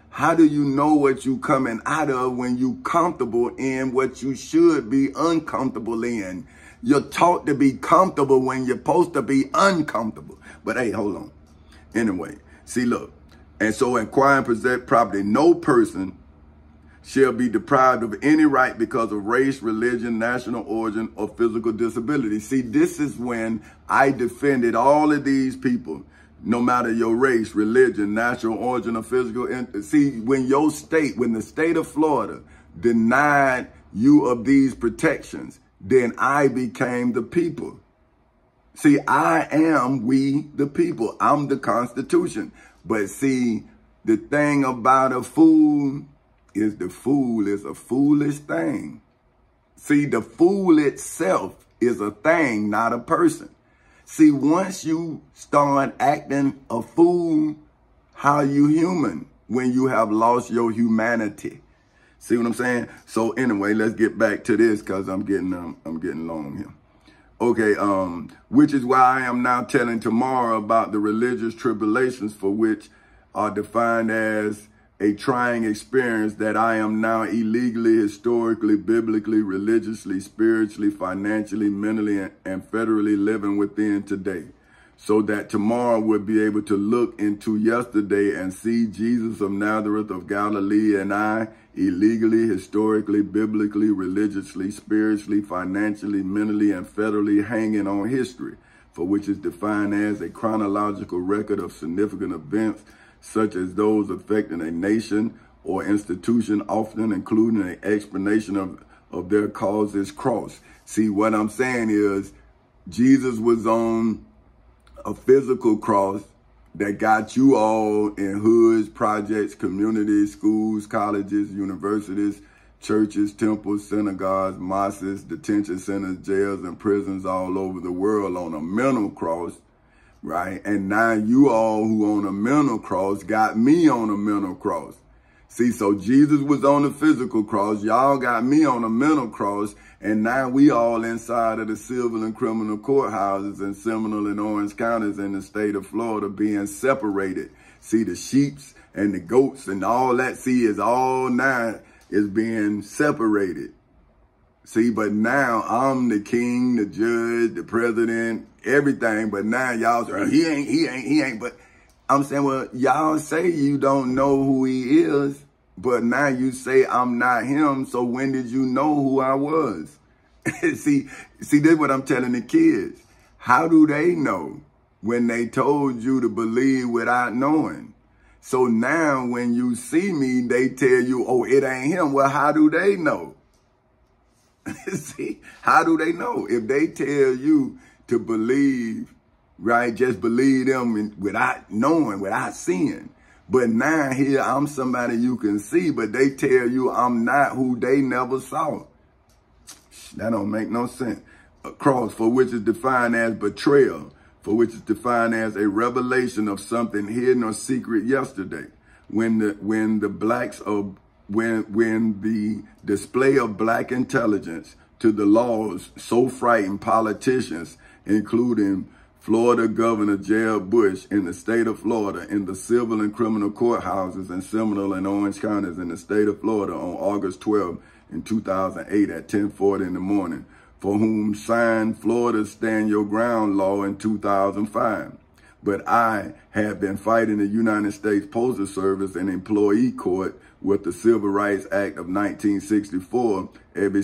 how do you know what you coming out of when you comfortable in what you should be uncomfortable in? You're taught to be comfortable when you're supposed to be uncomfortable. But hey, hold on. Anyway, see, look. And so inquire and possess property. No person shall be deprived of any right because of race, religion, national origin, or physical disability. See, this is when I defended all of these people, no matter your race, religion, national origin, or physical. See, when the state of Florida denied you of these protections, then I became the people. See, I am we the people. I'm the Constitution. But see, the thing about a fool is the fool is a foolish thing. See, the fool itself is a thing, not a person. See, once you start acting a fool, how you human when you have lost your humanity? See what I'm saying? So anyway, let's get back to this because I'm getting long here. Okay, which is why I am now telling tomorrow about the religious tribulations for which are defined as a trying experience that I am now illegally, historically, biblically, religiously, spiritually, financially, mentally, and federally living within today. so that tomorrow we'll be able to look into yesterday and see Jesus of Nazareth of Galilee and I, illegally, historically, biblically, religiously, spiritually, financially, mentally, and federally hanging on history, for which is defined as a chronological record of significant events, such as those affecting a nation or institution, often including an explanation of their causes cross. See, what I'm saying is Jesus was on a physical cross that got you all in hoods, projects, communities, schools, colleges, universities, churches, temples, synagogues, mosques, detention centers, jails, and prisons all over the world on a mental cross, right? And now you all who on a mental cross got me on a mental cross. See, so Jesus was on the physical cross. Y'all got me on a mental cross. And now we all inside of the civil and criminal courthouses in Seminole and Orange counties in the state of Florida being separated. See, the sheeps and the goats and all that, see, is all now is being separated. See, but now I'm the king, the judge, the president, everything. But now y'all say, he ain't. But I'm saying, well, y'all say you don't know who he is, but now you say I'm not him. So when did you know who I was? see, this is what I'm telling the kids. How do they know when they told you to believe without knowing? So now when you see me, they tell you, oh, it ain't him. Well, how do they know? See, how do they know? If they tell you to believe, right, just believe them without knowing, without seeing. But now here, I'm somebody you can see, but they tell you I'm not who they never saw. That don't make no sense. A cross, for which is defined as betrayal, for which is defined as a revelation of something hidden or secret yesterday. When the display of black intelligence to the laws so frightened politicians, including Florida Governor Jeb Bush in the state of Florida, in the civil and criminal courthouses in Seminole and Orange counties in the state of Florida on August 12 in 2008 at 10:40 in the morning, for whom signed Florida's Stand Your Ground law in 2005. But I have been fighting the United States Postal Service and employee court with the Civil Rights Act of 1964 ever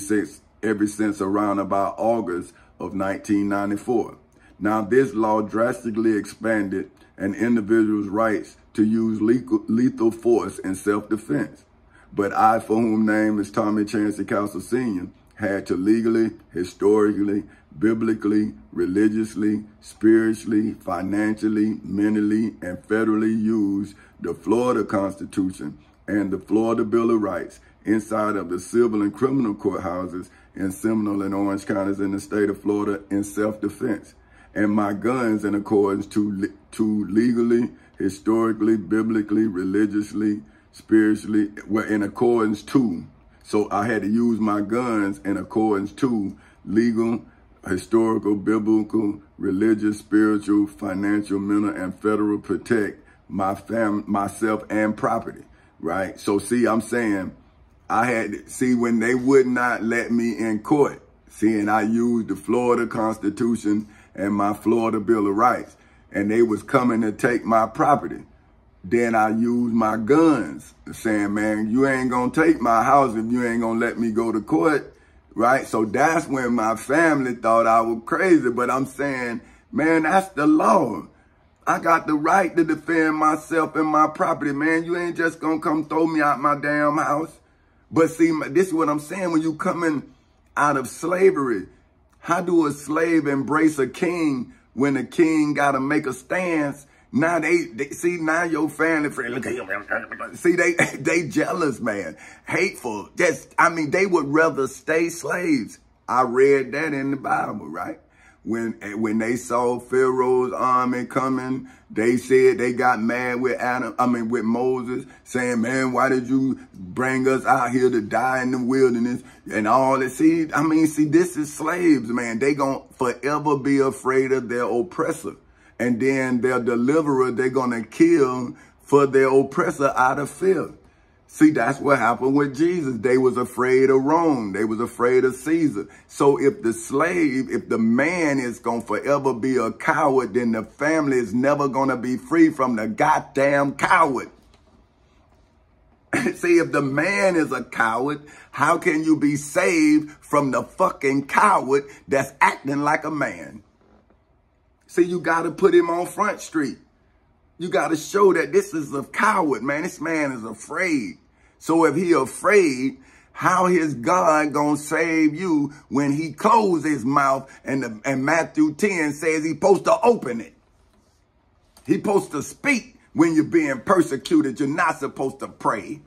since around about August of 1994. Now, this law drastically expanded an individual's rights to use lethal force in self-defense. But I, for whom name is Tommy Chancey Castle Sr., had to legally, historically, biblically, religiously, spiritually, financially, mentally, and federally use the Florida Constitution and the Florida Bill of Rights inside of the civil and criminal courthouses in Seminole and Orange counties in the state of Florida in self-defense. And my guns in accordance to legally, historically, biblically, religiously, spiritually, well, in accordance to. So I had to use my guns in accordance to legal, historical, biblical, religious, spiritual, financial, mental, and federal protect myself and property, right? So see, I'm saying I had to see when they would not let me in court, see, and I used the Florida Constitution and my Florida Bill of Rights, and they was coming to take my property. Then I used my guns, saying, man, you ain't gonna take my house if you ain't gonna let me go to court, right? So that's when my family thought I was crazy, but I'm saying, man, that's the law. I got the right to defend myself and my property, man. You ain't just gonna come throw me out my damn house. But see, this is what I'm saying, when you coming out of slavery, how do a slave embrace a king when a king got to make a stance? Now they see, now your family friend, look at him. See, they jealous, man. Hateful. Just, I mean, they would rather stay slaves. I read that in the Bible, right? When they saw Pharaoh's army coming, they said they got mad with with Moses, saying, man, why did you bring us out here to die in the wilderness and all that? See, this is slaves, man. They gonna forever be afraid of their oppressor. And then their deliverer, they're gonna kill for their oppressor out of fear. See, that's what happened with Jesus. They was afraid of Rome. They was afraid of Caesar. So if the man is going to forever be a coward, then the family is never going to be free from the goddamn coward. See, if the man is a coward, how can you be saved from the fucking coward that's acting like a man? See, you got to put him on Front Street. You got to show that this is a coward, man. This man is afraid. So if he afraid, how is God going to save you when he closed his mouth and Matthew 10 says he's supposed to open it? He's supposed to speak when you're being persecuted. You're not supposed to pray.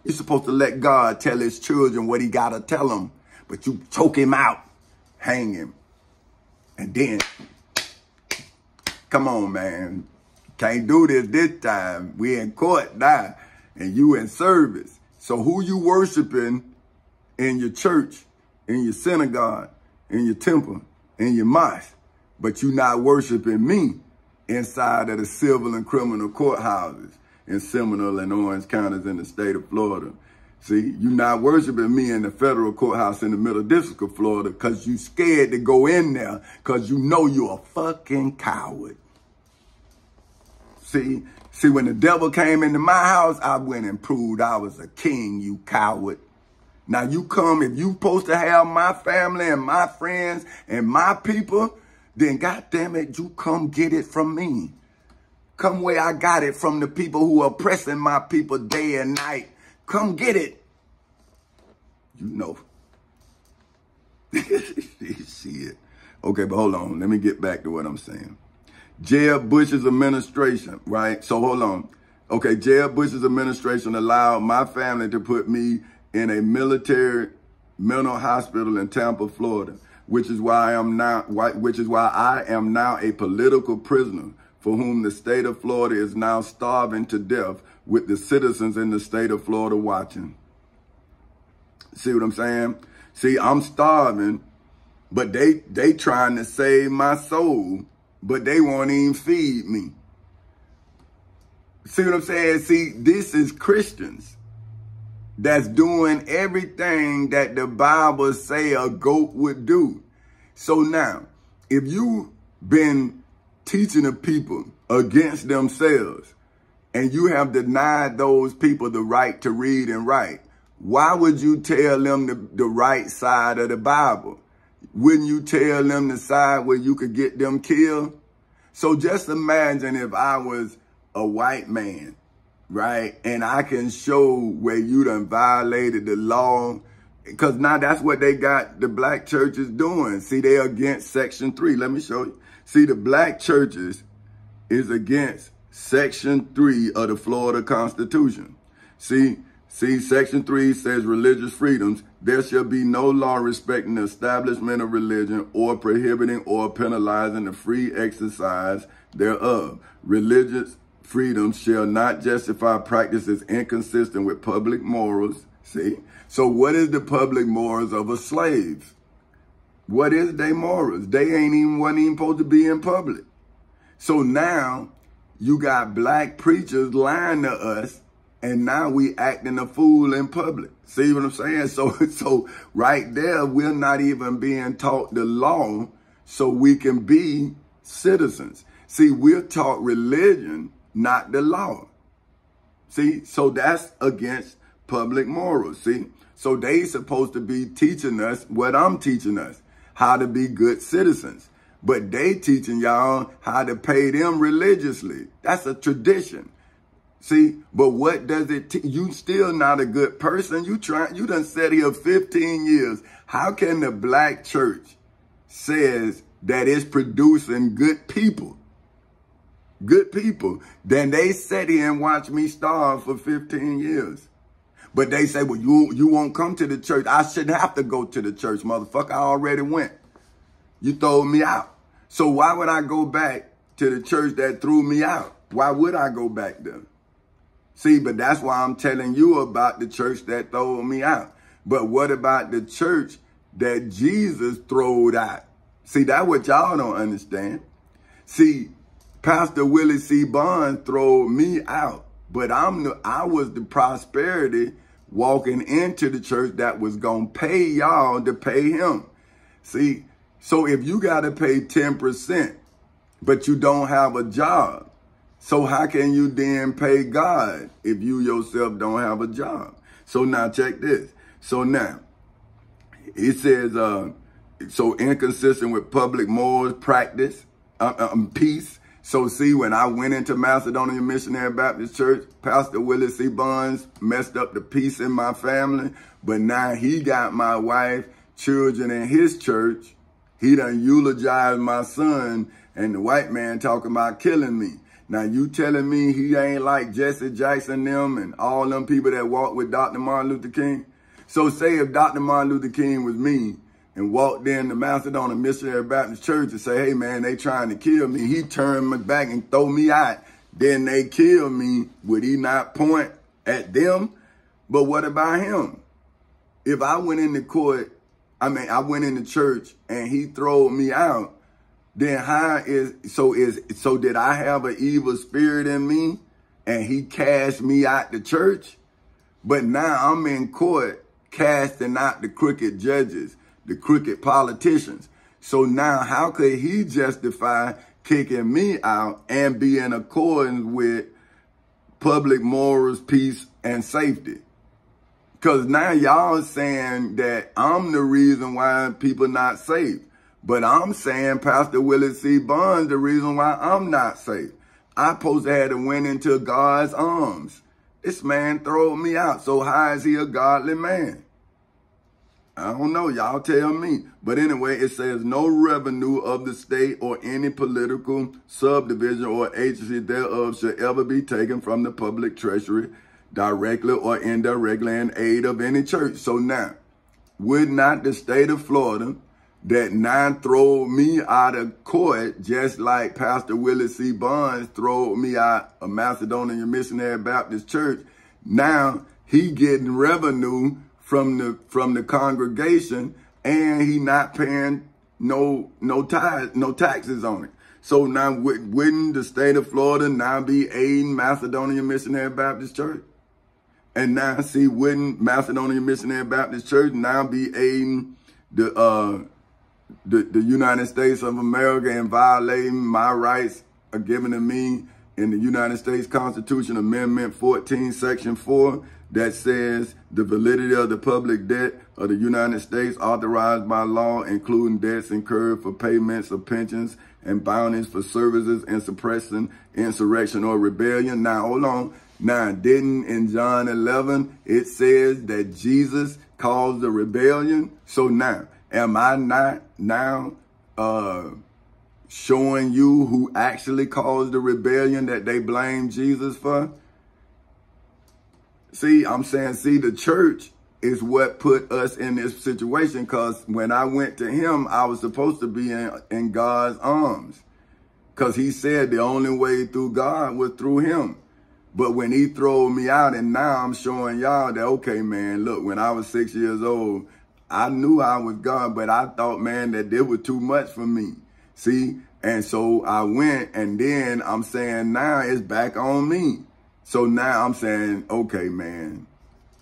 You're supposed to let God tell his children what he got to tell them. But you choke him out, hang him. And then, come on, man. Can't do this time. We in court now, and you in service. So who you worshiping in your church, in your synagogue, in your temple, in your mosque, but you not worshiping me inside of the civil and criminal courthouses in Seminole and Orange counties in the state of Florida. See, you not worshiping me in the federal courthouse in the Middle District of Florida because you scared to go in there because you know you're a fucking coward. See, when the devil came into my house, I went and proved I was a king, you coward. Now you come, if you supposed to have my family and my friends and my people, then goddamn it, you come get it from me. Come where I got it from the people who are oppressing my people day and night. Come get it. You know. Shit. Okay, but hold on. Let me get back to what I'm saying. Jeb Bush's administration, right? So hold on. Okay, Jeb Bush's administration allowed my family to put me in a military mental hospital in Tampa, Florida, which is why I am now a political prisoner for whom the state of Florida is now starving to death with the citizens in the state of Florida watching. See what I'm saying? See, I'm starving, but they trying to save my soul, but they won't even feed me. See what I'm saying? See, this is Christians that's doing everything that the Bible say a goat would do. So now, if you've been teaching the people against themselves and you have denied those people the right to read and write, why would you tell them the right side of the Bible? Wouldn't you tell them the side where you could get them killed? So just imagine if I was a white man, right? And I can show where you done violated the law, because now that's what they got the black churches doing. See, they're against Section 3. Let me show you. See, the black churches is against Section 3 of the Florida Constitution. See, Section 3 says religious freedoms. There shall be no law respecting the establishment of religion or prohibiting or penalizing the free exercise thereof. Religious freedoms shall not justify practices inconsistent with public morals. See? So what is the public morals of a slave? What is their morals? They wasn't even supposed to be in public. So now you got black preachers lying to us, and now we acting a fool in public. See what I'm saying? So right there, we're not even being taught the law so we can be citizens. See, we're taught religion, not the law. See, so that's against public morals. See, so they supposed to be teaching us what I'm teaching us, how to be good citizens. But they teaching y'all how to pay them religiously. That's a tradition. See, but what does it you still not a good person. You done sat here 15 years. How can the black church says that it's producing good people? Good people. Then they sat here and watched me starve for 15 years. But they say, well, you won't come to the church. I shouldn't have to go to the church, motherfucker. I already went. You threw me out. So why would I go back to the church that threw me out? Why would I go back there? See, but that's why I'm telling you about the church that threw me out. But what about the church that Jesus throwed out? See, that's what y'all don't understand. See, Pastor Willie C. Barnes threw me out. but I was the prosperity walking into the church that was going to pay y'all to pay him. See, so if you got to pay 10%, but you don't have a job, so how can you then pay God if you yourself don't have a job? So now check this. So now, it says, so inconsistent with public morals, practice, peace. So see, when I went into Macedonia Missionary Baptist Church, Pastor Willie C. Barnes messed up the peace in my family, but now he got my wife, children in his church. He done eulogized my son, and the white man talking about killing me. Now you telling me he ain't like Jesse Jackson them and all them people that walked with Dr. Martin Luther King? So say if Dr. Martin Luther King was me and walked in the Macedonia Missionary Baptist Church and say, hey man, they trying to kill me. He turned my back and throw me out. Then they kill me. Would he not point at them? But what about him? If I went in the court, I went in the church and he threw me out, then so did I have an evil spirit in me and he cast me out the church? But now I'm in court casting out the crooked judges, the crooked politicians. So now how could he justify kicking me out and be in accordance with public morals, peace, and safety? Because now y'all saying that I'm the reason why people not safe. But I'm saying Pastor Willie C. Barnes the reason why I'm not safe. I supposed to have to went into God's arms. This man threw me out. So how is he a godly man? I don't know. Y'all tell me. But anyway, it says no revenue of the state or any political subdivision or agency thereof shall ever be taken from the public treasury directly or indirectly in aid of any church. So now, would not the state of Florida that now throw me out of court, just like Pastor Willie C. Barnes threw me out of Macedonia Missionary Baptist Church, now he getting revenue from the congregation, and he not paying no taxes on it. So now wouldn't the state of Florida now be aiding Macedonia Missionary Baptist Church? And now see, wouldn't Macedonia Missionary Baptist Church now be aiding the United States of America and violating my rights are given to me in the United States Constitution Amendment 14, Section 4, that says the validity of the public debt of the United States authorized by law, including debts incurred for payments of pensions and bounties for services in suppressing insurrection or rebellion. Now, hold on. Now, didn't in John 11, it says that Jesus caused the rebellion? So now, am I not now showing you who actually caused the rebellion that they blame Jesus for? See, I'm saying, see, the church is what put us in this situation, because when I went to him, I was supposed to be in God's arms, because he said the only way through God was through him. But when he threw me out, and now I'm showing y'all that, okay, man, look, when I was 6 years old, I knew I was God, but I thought, man, that it was too much for me. See? And so I went, and then I'm saying now it's back on me. So now I'm saying, okay, man,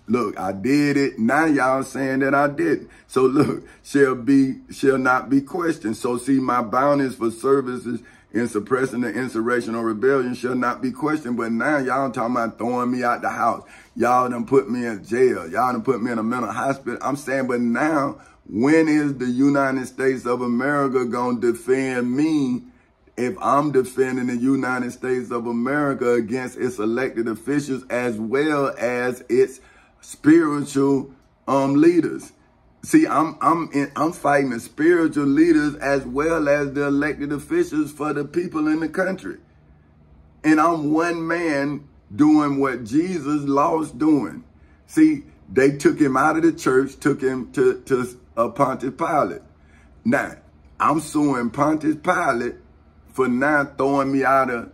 look, I did it. Now y'all saying that I didn't. So look, shall not be questioned. So see, my bounties for services in suppressing the insurrection or rebellion shall not be questioned. But now y'all talking about throwing me out the house. Y'all done put me in jail. Y'all done put me in a mental hospital. I'm saying, but now, when is the United States of America going to defend me if I'm defending the United States of America against its elected officials as well as its spiritual leaders? See, I'm fighting the spiritual leaders as well as the elected officials for the people in the country. And I'm one man doing what Jesus lost doing. See, they took him out of the church, took him to Pontius Pilate. Now, I'm suing Pontius Pilate for now throwing me out of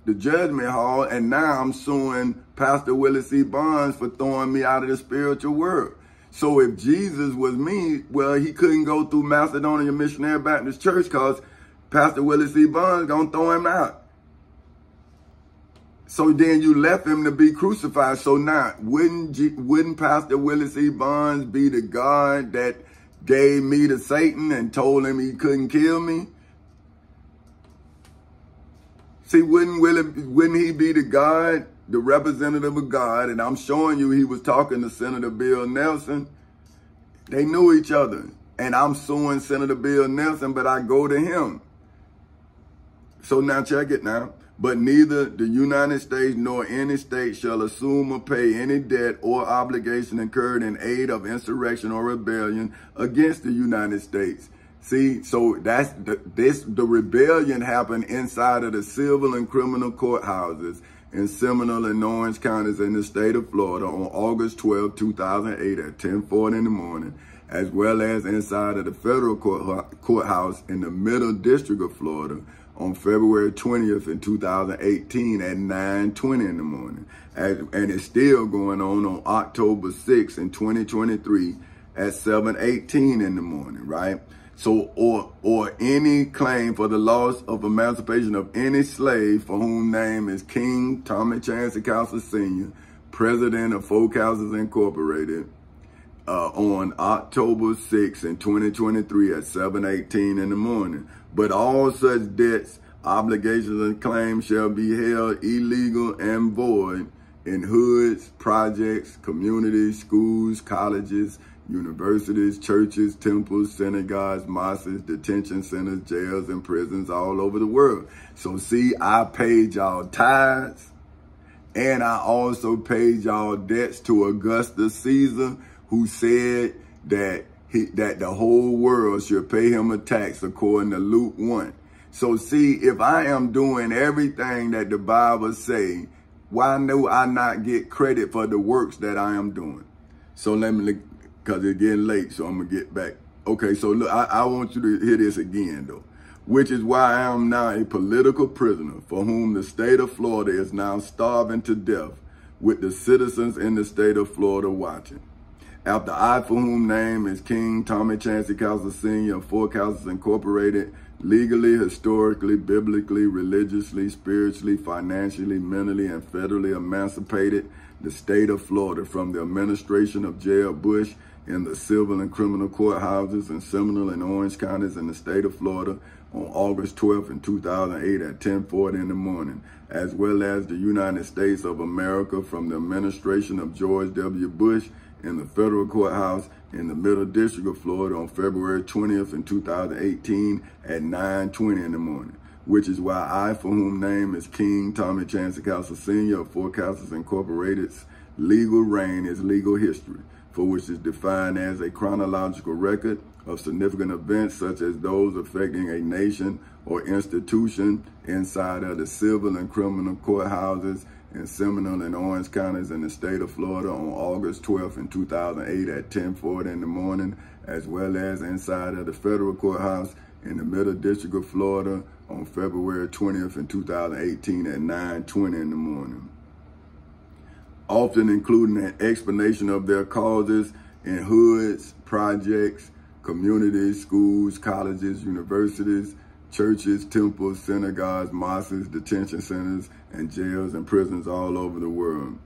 the judgment hall, and now I'm suing Pastor Willie C. Barnes for throwing me out of the spiritual world. So if Jesus was me, well, he couldn't go through Macedonia Missionary Baptist Church because Pastor Willie C. Barnes gonna throw him out. So then you left him to be crucified. So now, wouldn't Pastor Willis E. Barnes be the God that gave me to Satan and told him he couldn't kill me? See, wouldn't he be the God, the representative of God? And I'm showing you he was talking to Senator Bill Nelson. They knew each other. And I'm suing Senator Bill Nelson, but I go to him. So now check it now. But neither the United States nor any state shall assume or pay any debt or obligation incurred in aid of insurrection or rebellion against the United States. See, so that's the rebellion happened inside of the civil and criminal courthouses in Seminole and Orange counties in the state of Florida on August 12, 2008 at 10:40 in the morning, as well as inside of the federal courthouse in the Middle District of Florida on February 20th in 2018 at 9:20 in the morning. And it's still going on October 6th in 2023 at 7:18 in the morning, right? So, or any claim for the loss of emancipation of any slave for whom name is King Tommy Chancey Cowser Sr., president of Folk Houses Incorporated, on October 6th in 2023 at 7:18 in the morning. But all such debts, obligations, and claims shall be held illegal and void in hoods, projects, communities, schools, colleges, universities, churches, temples, synagogues, mosques, detention centers, jails, and prisons all over the world. So see, I paid y'all tithes, and I also paid y'all debts to Augustus Caesar, who said that the whole world should pay him a tax according to Luke 1. So see, if I am doing everything that the Bible say, why do I not get credit for the works that I am doing? So let me, because it's getting late, so I'm going to get back. Okay, so look, I want you to hear this again, though, which is why I am now a political prisoner for whom the state of Florida is now starving to death, with the citizens in the state of Florida watching. After I, for whom name is King Tommy Chancey Cowser Sr. of Folk Houses Incorporated, legally, historically, biblically, religiously, spiritually, financially, mentally, and federally emancipated the state of Florida from the administration of Jeb Bush in the civil and criminal courthouses in Seminole and Orange counties in the state of Florida on August 12th in 2008 at 10:40 in the morning, as well as the United States of America from the administration of George W. Bush in the federal courthouse in the Middle District of Florida on February 20th in 2018 at 9:20 in the morning, which is why I, for whom name is King Tommy Chancey Cowser Sr. of Folk Houses Incorporated's legal reign is legal history, for which is defined as a chronological record of significant events such as those affecting a nation or institution inside of the civil and criminal courthouses in Seminole and Orange counties in the state of Florida on August 12th in 2008 at 10:40 in the morning, as well as inside of the federal courthouse in the Middle District of Florida on February 20th in 2018 at 9:20 in the morning. Often including an explanation of their causes in hoods, projects, communities, schools, colleges, universities, churches, temples, synagogues, mosques, detention centers, and jails and prisons all over the world,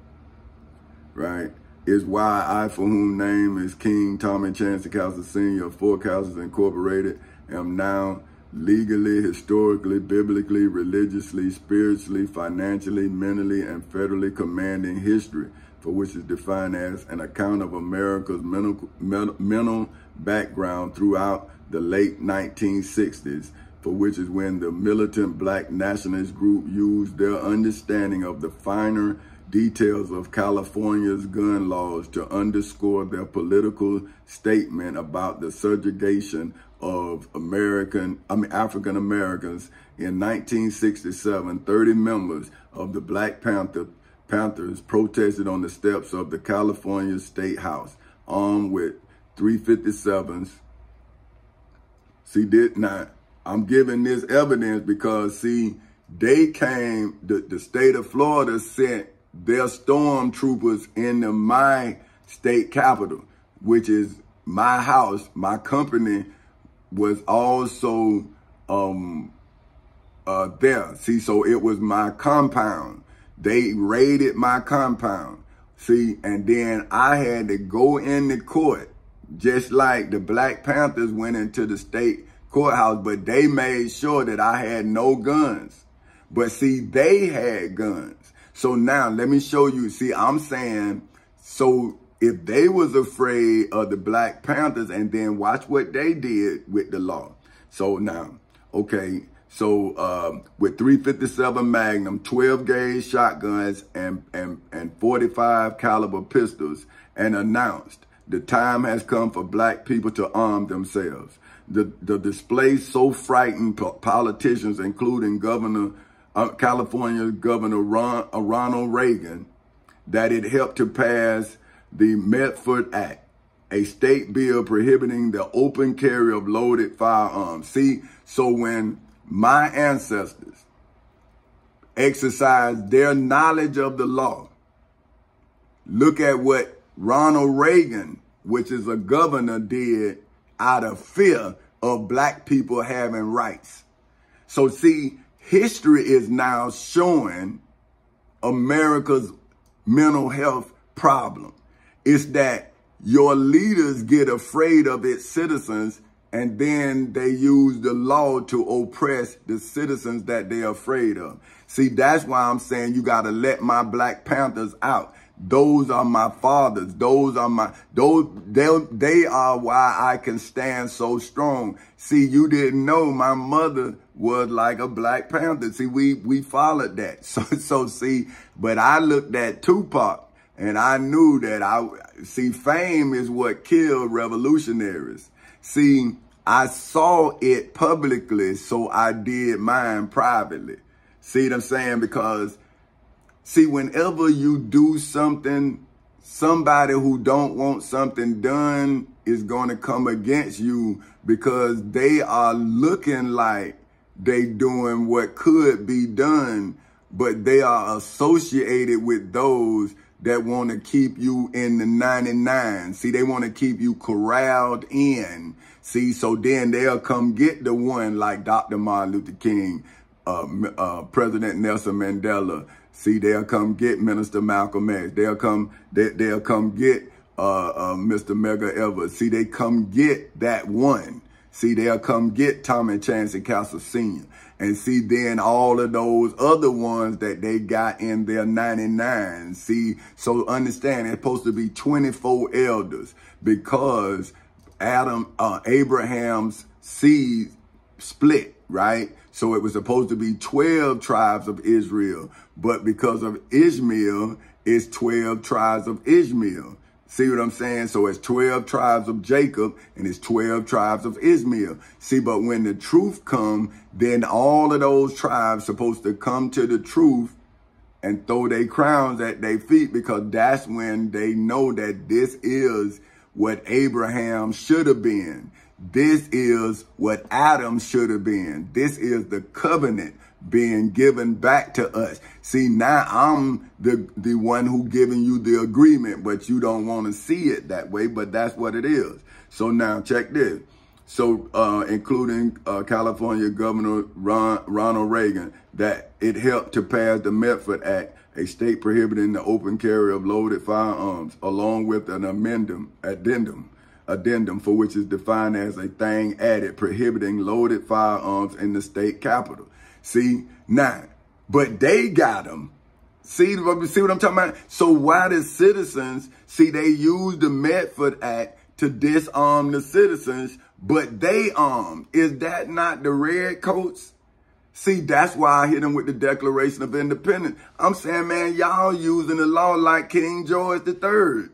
right? Is why I, for whom name is King Tommy Chancey Cowser Sr. of Folk Houses Incorporated, am now legally, historically, biblically, religiously, spiritually, financially, mentally, and federally commanding history, for which is defined as an account of America's mental background throughout the late 1960s, for which is when the militant black nationalist group used their understanding of the finer details of California's gun laws to underscore their political statement about the subjugation of African Americans. In 1967, 30 members of the Black Panthers protested on the steps of the California State House, armed with .357s. See, I'm giving this evidence because, see, they came, the state of Florida sent their stormtroopers into my state capital, which is my house. My company was also there. See, so it was my compound. They raided my compound. See, and then I had to go into court, just like the Black Panthers went into the state courthouse, but they made sure that I had no guns. But see, they had guns. So now let me show you. See, I'm saying, so if they was afraid of the Black Panthers, and then watch what they did with the law. So now, okay, so with 357 Magnum, 12 gauge shotguns, and 45 caliber pistols, and announced the time has come for Black people to arm themselves. The display so frightened politicians, including California Governor Ronald Reagan, that it helped to pass the Medford Act, a state bill prohibiting the open carry of loaded firearms. See, so when my ancestors exercised their knowledge of the law, look at what Ronald Reagan, which is a governor, did out of fear of Black people having rights. So see, history is now showing America's mental health problem. It's that your leaders get afraid of its citizens, and then they use the law to oppress the citizens that they're afraid of. See, that's why I'm saying you got to let my Black Panthers out. Those are my fathers. They are why I can stand so strong. See, you didn't know my mother was like a Black Panther. See, we followed that. So see, but I looked at Tupac and I knew that fame is what killed revolutionaries. See, I saw it publicly, so I did mine privately. See what I'm saying? Because see, whenever you do something, somebody who don't want something done is going to come against you because they are looking like they doing what could be done, but they are associated with those that want to keep you in the 99. See, they want to keep you corralled in. See, so then they'll come get the one like Dr. Martin Luther King, President Nelson Mandela. See, they'll come get Minister Malcolm X. They'll come get Mr. Medgar Evers. See, they come get that one. See, they'll come get Tommy Chance and Castle Sr. And see, then all of those other ones that they got in their 99. See, so understand, it's supposed to be 24 elders because Abraham's seed split, right? So it was supposed to be 12 tribes of Israel, but because of Ishmael, it's 12 tribes of Ishmael. See what I'm saying? So it's 12 tribes of Jacob and it's 12 tribes of Ishmael. See, but when the truth comes, then all of those tribes supposed to come to the truth and throw their crowns at their feet, because that's when they know that this is what Abraham should have been. This is what Adam should have been. This is the covenant being given back to us. See, now I'm the one who giving you the agreement, but you don't want to see it that way, but that's what it is. So now check this. So including California Governor Ronald Reagan, that it helped to pass the Medford Act, a state prohibiting the open carry of loaded firearms, along with an addendum for which is defined as a thing added prohibiting loaded firearms in the state capital. See, now, but they got them. See what I'm talking about? So why the citizens, see, they use the Medford Act to disarm the citizens, but they armed. Is that not the redcoats? See, that's why I hit them with the Declaration of Independence. I'm saying, man, y'all using the law like King George III.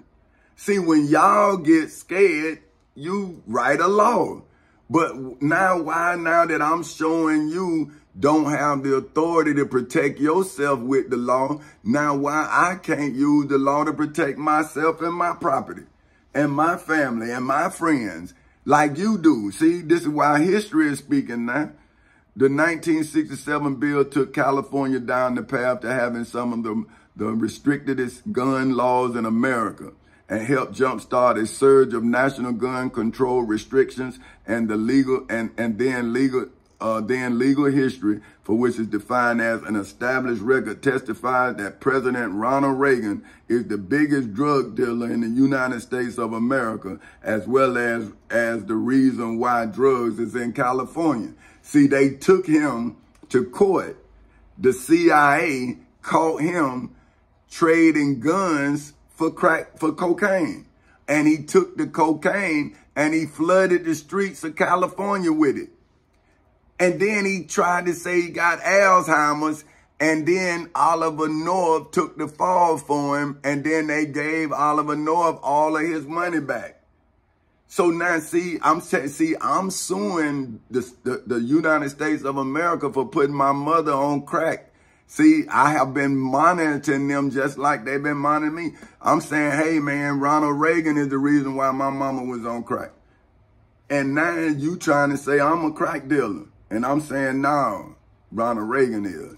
See, when y'all get scared, you write a law. But now, why now that I'm showing you don't have the authority to protect yourself with the law, now why I can't use the law to protect myself and my property and my family and my friends like you do? See, this is why history is speaking now. The 1967 bill took California down the path to having some of the restrictedest gun laws in America, and helped jumpstart a surge of national gun control restrictions and the legal then legal history, for which is defined as an established record, testifies that President Ronald Reagan is the biggest drug dealer in the United States of America, as well as the reason why drugs is in California. See, they took him to court. The CIA caught him trading guns for cocaine. And he took the cocaine and he flooded the streets of California with it. And then he tried to say he got Alzheimer's, and then Oliver North took the fall for him, and then they gave Oliver North all of his money back. So now, see, I'm suing the United States of America for putting my mother on crack. See, I have been monitoring them just like they've been monitoring me. I'm saying, hey, man, Ronald Reagan is the reason why my mama was on crack. And now you trying to say I'm a crack dealer. And I'm saying, no, Ronald Reagan is.